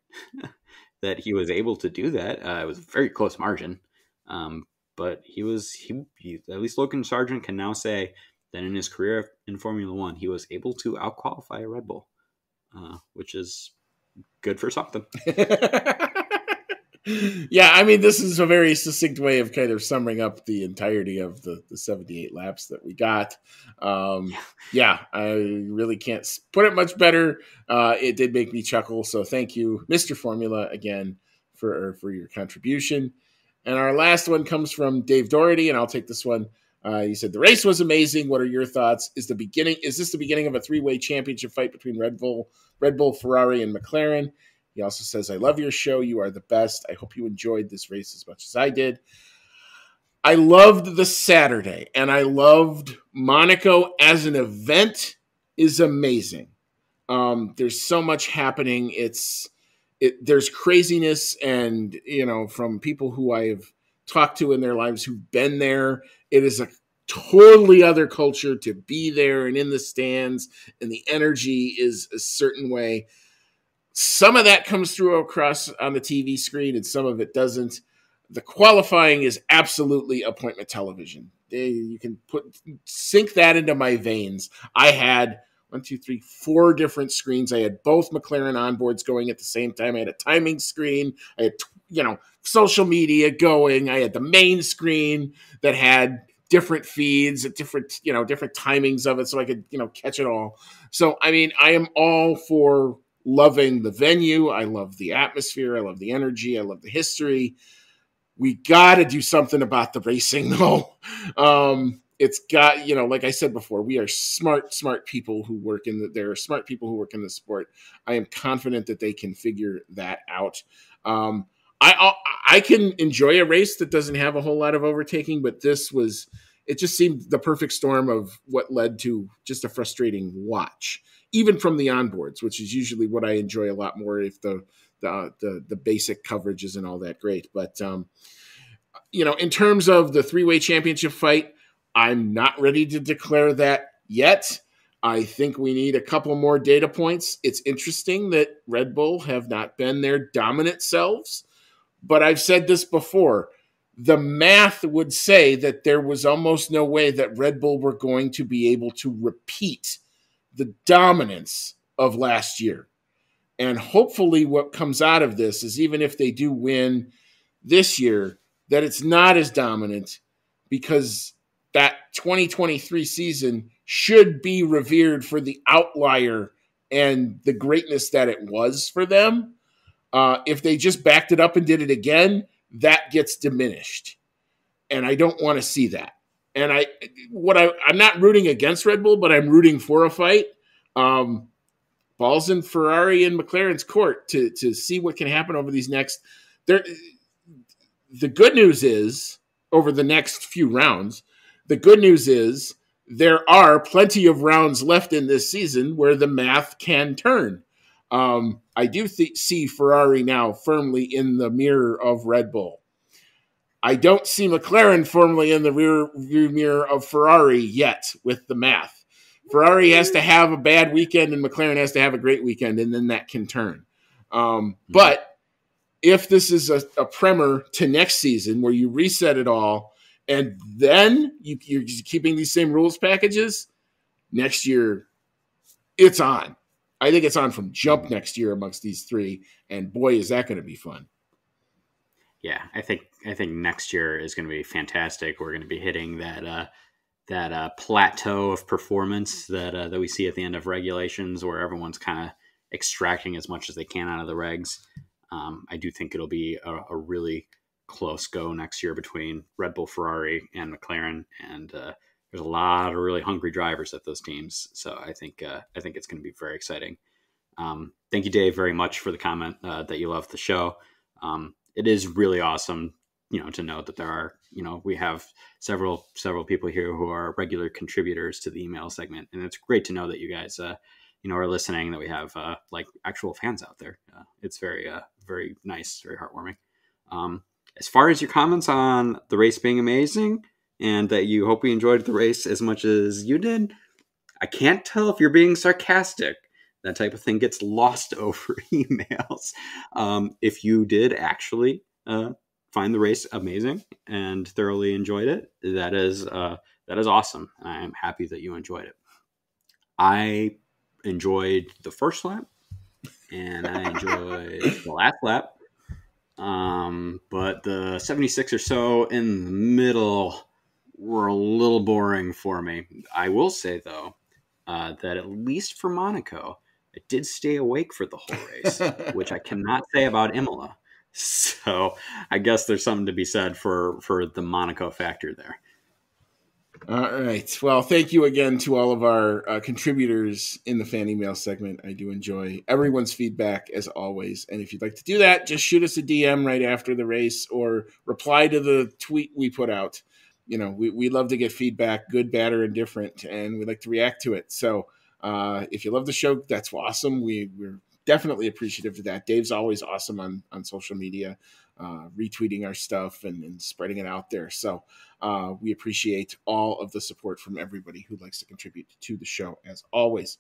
G: that he was able to do that. It was a very close margin. But he at least Logan Sargent can now say that in his career in Formula One, he was able to outqualify a Red Bull, which is good for something.
F: Yeah, I mean, this is a very succinct way of kind of summing up the entirety of the 78 laps that we got. Yeah, I really can't put it much better. It did make me chuckle, so thank you, Mr. Formula, again, for your contribution. And our last one comes from Dave Doherty, and I'll take this one. He said, the race was amazing. What are your thoughts? Is this the beginning of a three-way championship fight between Red Bull, Ferrari, and McLaren? He also says, I love your show. You are the best. I hope you enjoyed this race as much as I did. I loved the Saturday, and I loved Monaco as an event is amazing. There's so much happening. There's craziness, and, from people who I have talked to in their lives who've been there, it is a totally other culture to be there and in the stands, and the energy is a certain way. Some of that comes through across on the TV screen, and some of it doesn't. The qualifying is absolutely appointment television. You can sink that into my veins. I had 4 different screens. I had both McLaren onboards going at the same time. I had a timing screen. I had, social media going. I had the main screen that had different feeds at different timings of it, so I could, catch it all. So, I mean, I am all for loving the venue. I love the atmosphere. I love the energy. I love the history. We got to do something about the racing, though. It's got, like I said before, we are smart people who work there are smart people who work in the sport. I am confident that they can figure that out. I can enjoy a race that doesn't have a whole lot of overtaking, but it just seemed the perfect storm of what led to just a frustrating watch, even from the onboards, which is usually what I enjoy a lot more if the basic coverage isn't all that great. But, in terms of the three-way championship fight, I'm not ready to declare that yet. I think we need a couple more data points. It's interesting that Red Bull have not been their dominant selves, but I've said this before. The math would say that there was almost no way that Red Bull were going to be able to repeat the dominance of last year. And hopefully what comes out of this is, even if they do win this year, that it's not as dominant, because that 2023 season should be revered for the outlier and the greatness that it was for them. If they just backed it up and did it again, that gets diminished. And I don't want to see that. And I'm not rooting against Red Bull, but I'm rooting for a fight. Balls in Ferrari and McLaren's court to see what can happen over these next. The good news is, over the next few rounds, the good news is there are plenty of rounds left in this season where the math can turn. I do see Ferrari now firmly in the mirror of Red Bull. I don't see McLaren firmly in the rear mirror of Ferrari yet with the math. Ferrari has to have a bad weekend and McLaren has to have a great weekend, and then that can turn. But if this is a primer to next season where you reset it all and then you're keeping these same rules packages, next year it's on. I think it's on from jump next year amongst these three, and boy, is that going to be fun.
G: Yeah, I think next year is going to be fantastic. We're going to be hitting that plateau of performance that we see at the end of regulations, where everyone's kind of extracting as much as they can out of the regs. I do think it'll be a really close go next year between Red Bull, Ferrari, and McLaren, and there's a lot of really hungry drivers at those teams. So I think it's going to be very exciting. Thank you, Dave, very much for the comment that you love the show. It is really awesome, to know that there are, we have several people here who are regular contributors to the email segment, and it's great to know that you guys, are listening. That we have like actual fans out there. It's very, very nice, very heartwarming. As far as your comments on the race being amazing and that you hope we enjoyed the race as much as you did, I can't tell if you're being sarcastic. That type of thing gets lost over emails. If you did actually find the race amazing and thoroughly enjoyed it, that is awesome. I'm happy that you enjoyed it. I enjoyed the first lap, and I enjoyed the last lap. But the 76 or so in the middle were a little boring for me. I will say, though, that at least for Monaco, I did stay awake for the whole race, which I cannot say about Imola. So I guess there's something to be said for the Monaco factor there.
F: All right. Well, thank you again to all of our contributors in the fan email segment. I do enjoy everyone's feedback as always. And if you'd like to do that, just shoot us a DM right after the race or reply to the tweet we put out. We love to get feedback, good, bad, or indifferent, and we like to react to it. So if you love the show, that's awesome. We're definitely appreciative of that. Dave's always awesome on social media, retweeting our stuff and spreading it out there. So we appreciate all of the support from everybody who likes to contribute to the show, as always.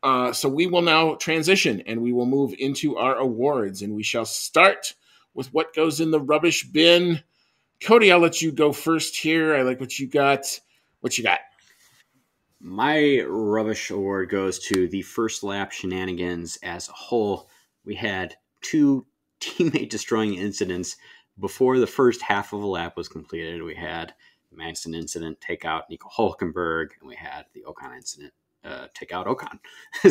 F: So we will now transition, and we will move into our awards, and we shall start with what goes in the rubbish bin. Cody, I'll let you go first here. I like what you got. What you got?
G: My rubbish award goes to the first lap shenanigans as a whole. We had 2 teammate destroying incidents before the first half of a lap was completed. We had the Madison incident take out Nico Hulkenberg, and we had the Ocon incident take out Ocon.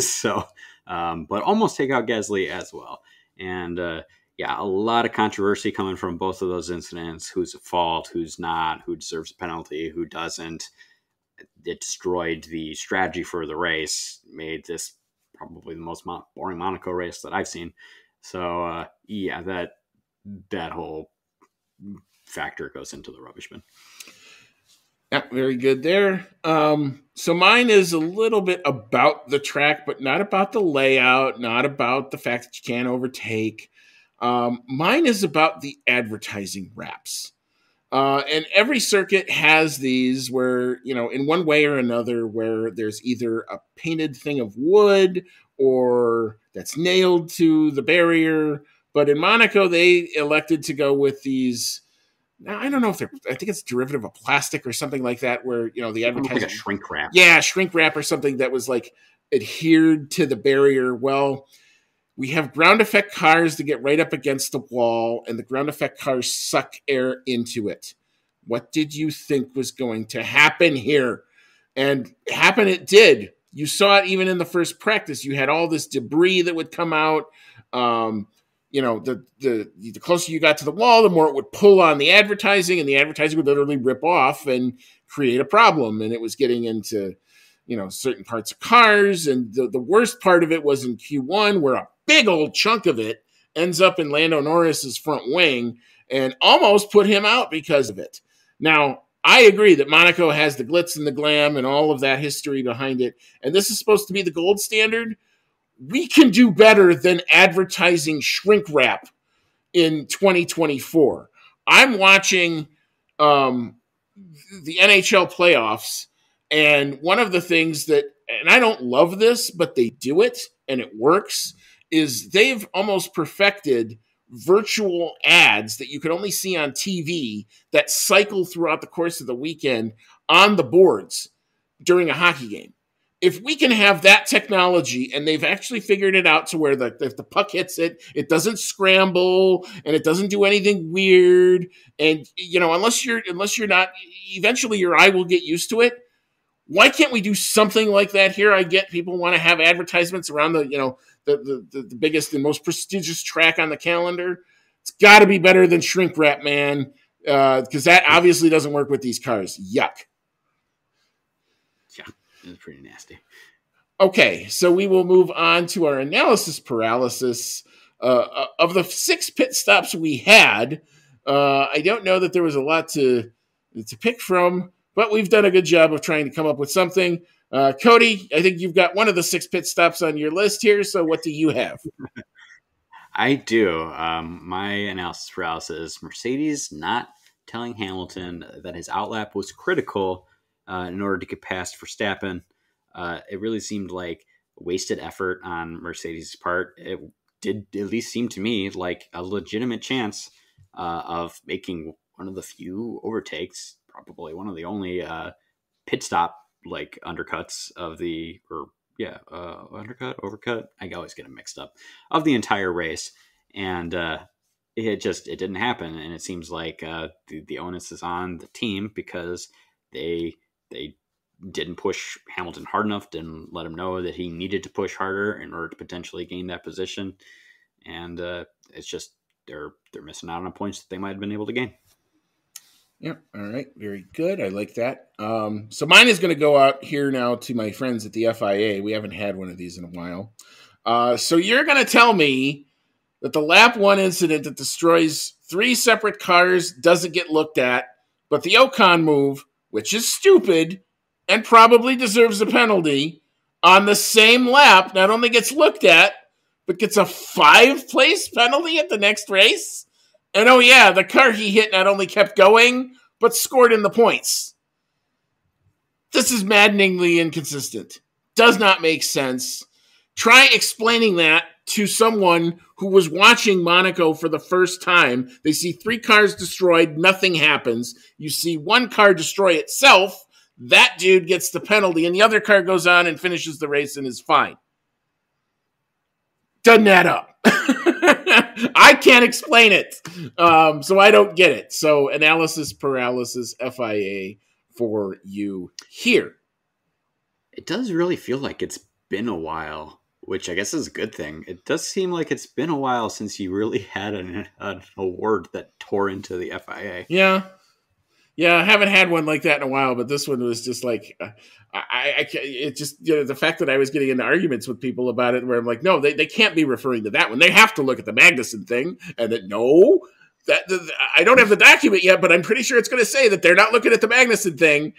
G: So, but almost take out Gasly as well. And a lot of controversy coming from both of those incidents. Who's at fault, who's not, who deserves a penalty, who doesn't. It destroyed the strategy for the race, made this probably the most boring Monaco race that I've seen. So, that whole factor goes into the rubbish bin.
F: Yeah, very good there. So mine is a little bit about the track, but not about the layout, not about the fact that you can't overtake. Mine is about the advertising wraps. And every circuit has these where, in one way or another, where there's either a painted thing of wood or that's nailed to the barrier. But in Monaco, they elected to go with these. Now, I don't know if I think it's derivative of plastic or something like that, where, the advertising.
G: Like a shrink wrap.
F: Yeah, shrink wrap or something that was like adhered to the barrier. Well, we have ground effect cars that get right up against the wall, and the ground effect cars suck air into it. What did you think was going to happen here? And happen it did. You saw it even in the first practice. You had all this debris that would come out. The closer you got to the wall, the more it would pull on the advertising, and the advertising would literally rip off and create a problem. And it was getting into, certain parts of cars. And the worst part of it was in Q1, where a big old chunk of it ends up in Lando Norris's front wing and almost put him out because of it. Now, I agree that Monaco has the glitz and the glam and all of that history behind it, and this is supposed to be the gold standard. We can do better than advertising shrink wrap in 2024. I'm watching the NHL playoffs, and one of the things that, and I don't love this, but they do it and it works, is they've almost perfected virtual ads that you can only see on TV that cycle throughout the course of the weekend on the boards during a hockey game. If we can have that technology, and they've actually figured it out to where if the puck hits it, it doesn't scramble and it doesn't do anything weird. And, unless you're not, eventually your eye will get used to it. Why can't we do something like that here? I get people want to have advertisements around the biggest and most prestigious track on the calendar. It's got to be better than shrink wrap, man, because that obviously doesn't work with these cars. Yuck.
G: Yeah, it was pretty nasty.
F: Okay, so we will move on to our analysis paralysis. Of the 6 pit stops we had, I don't know that there was a lot to pick from, but we've done a good job of trying to come up with something. Cody, I think you've got one of the 6 pit stops on your list here, so what do you have?
G: I do. My analysis paralysis is Mercedes not telling Hamilton that his outlap was critical in order to get past Verstappen. It really seemed like wasted effort on Mercedes' part. It did at least seem to me like a legitimate chance of making one of the few overtakes, probably one of the only pit stop like undercuts of the, or undercut, overcut. I always get them mixed up, of the entire race, and it didn't happen. And it seems like the onus is on the team because they didn't push Hamilton hard enough, didn't let him know that he needed to push harder in order to potentially gain that position. And it's just they're missing out on points that they might have been able to gain.
F: Yeah, all right, very good. I like that. So mine is going to go out here now to my friends at the FIA. We haven't had one of these in a while. So you're going to tell me that the lap 1 incident that destroys 3 separate cars doesn't get looked at, but the Ocon move, which is stupid and probably deserves a penalty, on the same lap not only gets looked at, but gets a 5-place penalty at the next race? And oh yeah, the car he hit not only kept going, but scored in the points. This is maddeningly inconsistent. Does not make sense. Try explaining that to someone who was watching Monaco for the first time. They see 3 cars destroyed, nothing happens. You see 1 car destroy itself, that dude gets the penalty, and the other car goes on and finishes the race and is fine. Doesn't add up. I can't explain it, so I don't get it. So analysis paralysis, FIA for you here.
G: It does really feel like it's been a while, which I guess is a good thing. It does seem like it's been a while since you really had an award that tore into the FIA.
F: Yeah, I haven't had one like that in a while, but this one was just like, it just, the fact that I was getting into arguments with people about it where I'm like, no, they can't be referring to that one. They have to look at the Magnussen thing, and that, no, I don't have the document yet, but I'm pretty sure it's going to say that they're not looking at the Magnussen thing,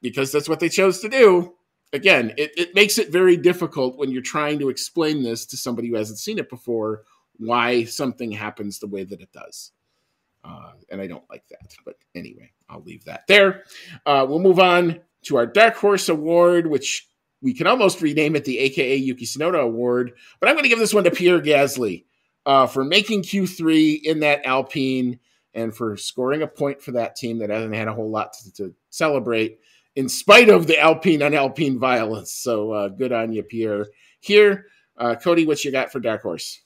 F: because that's what they chose to do. Again, it makes it very difficult when you're trying to explain this to somebody who hasn't seen it before, why something happens the way that it does. And I don't like that. But anyway, I'll leave that there. We'll move on to our Dark Horse Award, which we can almost rename it the AKA Yuki Tsunoda Award. But I'm going to give this one to Pierre Gasly for making Q3 in that Alpine and for scoring a point for that team that hasn't had a whole lot to celebrate in spite of the Alpine on Alpine violence. So good on you, Pierre. Here, Cody, what you got for Dark Horse?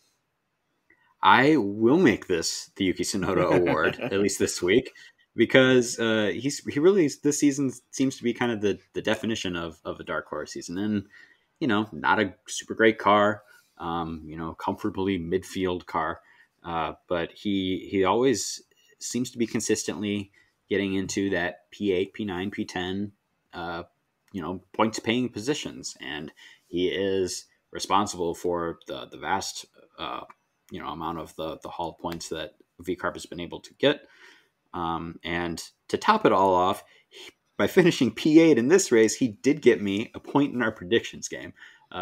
G: I will make this the Yuki Tsunoda Award, at least this week, because he really, this season seems to be kind of the definition of a dark horse season. And, not a super great car, comfortably midfield car, but he always seems to be consistently getting into that P8, P9, P10, points paying positions. And he is responsible for the vast amount of the Hall points that VCARB has been able to get. And to top it all off, by finishing P8 in this race, he did get me a point in our predictions game.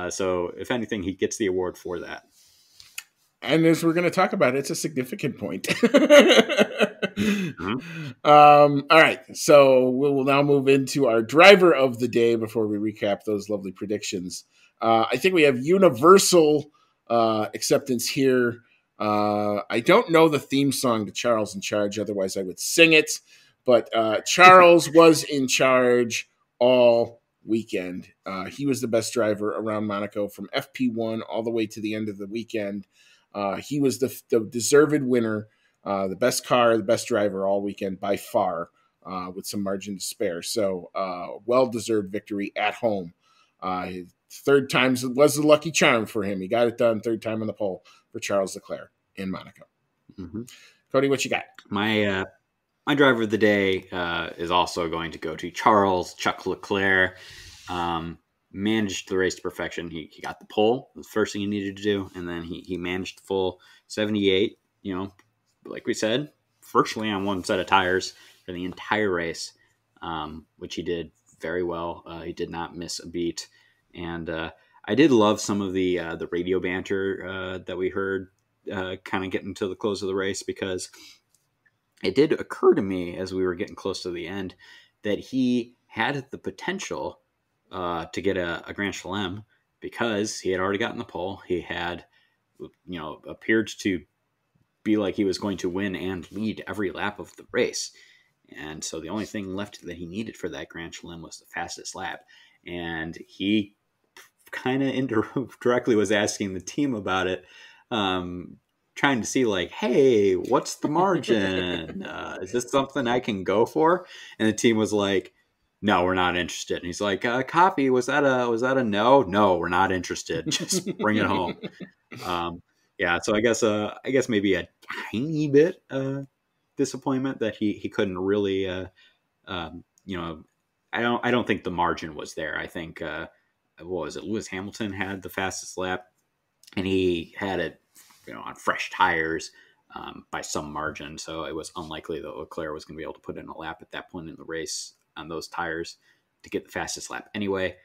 G: So if anything, he gets the award for that.
F: And as we're going to talk about, it's a significant point. All right. So we'll now move into our driver of the day before we recap those lovely predictions. I think we have universal acceptance here. I don't know the theme song to Charles in Charge, otherwise I would sing it. But Charles was in charge all weekend. He was the best driver around Monaco from FP1 all the way to the end of the weekend. He was the deserved winner, the best car, the best driver all weekend by far, with some margin to spare. So well-deserved victory at home. Third time was the lucky charm for him. He got it done, third time on the pole for Charles Leclerc in Monaco. Mm-hmm. Cody, what you got?
G: My my driver of the day is also going to go to Chuck Leclerc. Managed the race to perfection. He got the pole, the first thing he needed to do, and then he managed the full 78, like we said, virtually on one set of tires for the entire race, which he did very well. He did not miss a beat. And I did love some of the radio banter that we heard kind of getting to the close of the race, because it did occur to me as we were getting close to the end that he had the potential to get a Grand Chelem, because he had already gotten the pole. He had, appeared to be like he was going to win and lead every lap of the race. And so the only thing left that he needed for that Grand Chelem was the fastest lap. And he kind of indirectly was asking the team about it, trying to see like, hey, what's the margin? Is this something I can go for? And the team was like, no, we're not interested. And he's like, copy, was that a no? No, we're not interested. Just bring it home. So I guess maybe a tiny bit disappointment that he couldn't really I don't think the margin was there. I think what was it? Lewis Hamilton had the fastest lap, and he had it on fresh tires by some margin. So it was unlikely that Leclerc was going to be able to put in a lap at that point in the race on those tires to get the fastest lap anyway.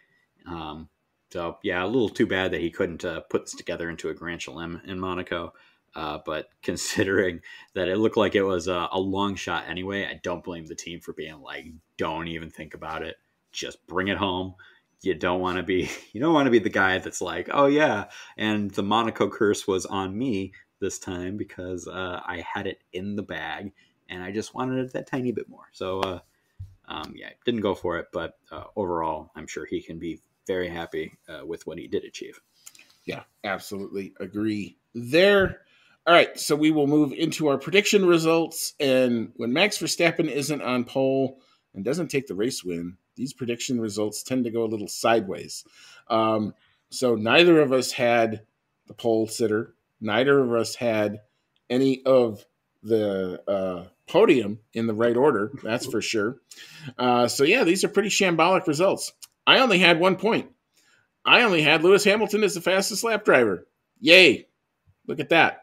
G: So yeah, a little too bad that he couldn't put this together into a Grand Chelem in Monaco. But considering that it looked like it was a long shot anyway, I don't blame the team for being like, don't even think about it. Just bring it home. You don't want to be the guy that's like, oh yeah, and the Monaco curse was on me this time because I had it in the bag and I just wanted it that tiny bit more. So didn't go for it, but overall, I'm sure he can be very happy with what he did achieve.
F: Yeah, absolutely agree there. All right, so we will move into our prediction results. And when Max Verstappen isn't on pole and doesn't take the race win, these prediction results tend to go a little sideways. So neither of us had the pole sitter. Neither of us had any of the podium in the right order, that's for sure. These are pretty shambolic results. I only had 1 point. I only had Lewis Hamilton as the fastest lap driver. Yay. Look at that.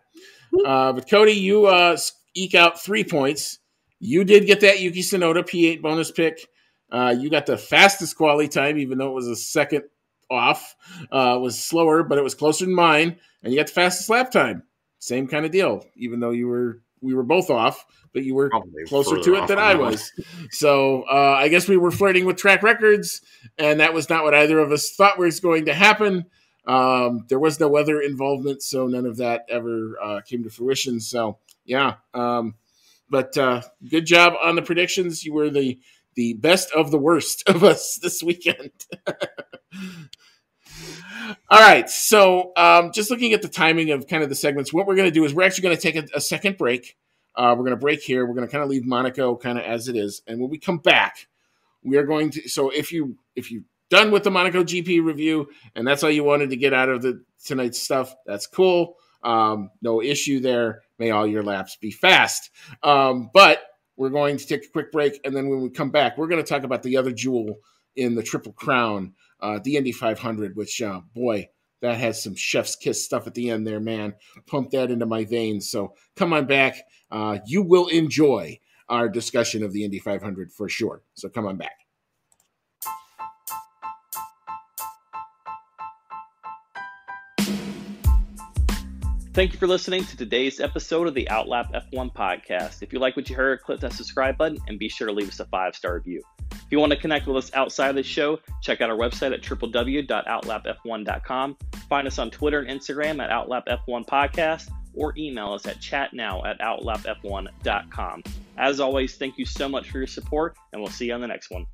F: But Cody, you eke out 3 points. You did get that Yuki Tsunoda P8 bonus pick. You got the fastest quali time, even though it was a second off. It was slower, but it was closer than mine. And you got the fastest lap time. Same kind of deal, even though we were both off, but you were probably closer to it than I was. So I guess we were flirting with track records, and that was not what either of us thought was going to happen. There was no weather involvement, so none of that ever came to fruition. So, yeah. But good job on the predictions. You were the best of the worst of us this weekend. All right, so just looking at the timing of kind of the segments, what we're going to do is we're actually going to take a second break. We're going to break here. We're going to kind of leave Monaco kind of as it is. And when we come back, we are going to – so if you're done with the Monaco GP review and that's all you wanted to get out of tonight's stuff, that's cool. No issue there. May all your laps be fast. But we're going to take a quick break, and then when we come back, we're going to talk about the other jewel in the Triple Crown, the Indy 500, which, boy, that has some chef's kiss stuff at the end there, man. Pump that into my veins. So come on back. You will enjoy our discussion of the Indy 500 for sure. So come on back.
H: Thank you for listening to today's episode of the Outlap F1 podcast. If you like what you heard, click that subscribe button and be sure to leave us a 5-star review. If you want to connect with us outside of the show, check out our website at www.outlapf1.com. Find us on Twitter and Instagram at OutlapF1 Podcast, or email us at chatnow@outlapf1.com. As always, thank you so much for your support, and we'll see you on the next one.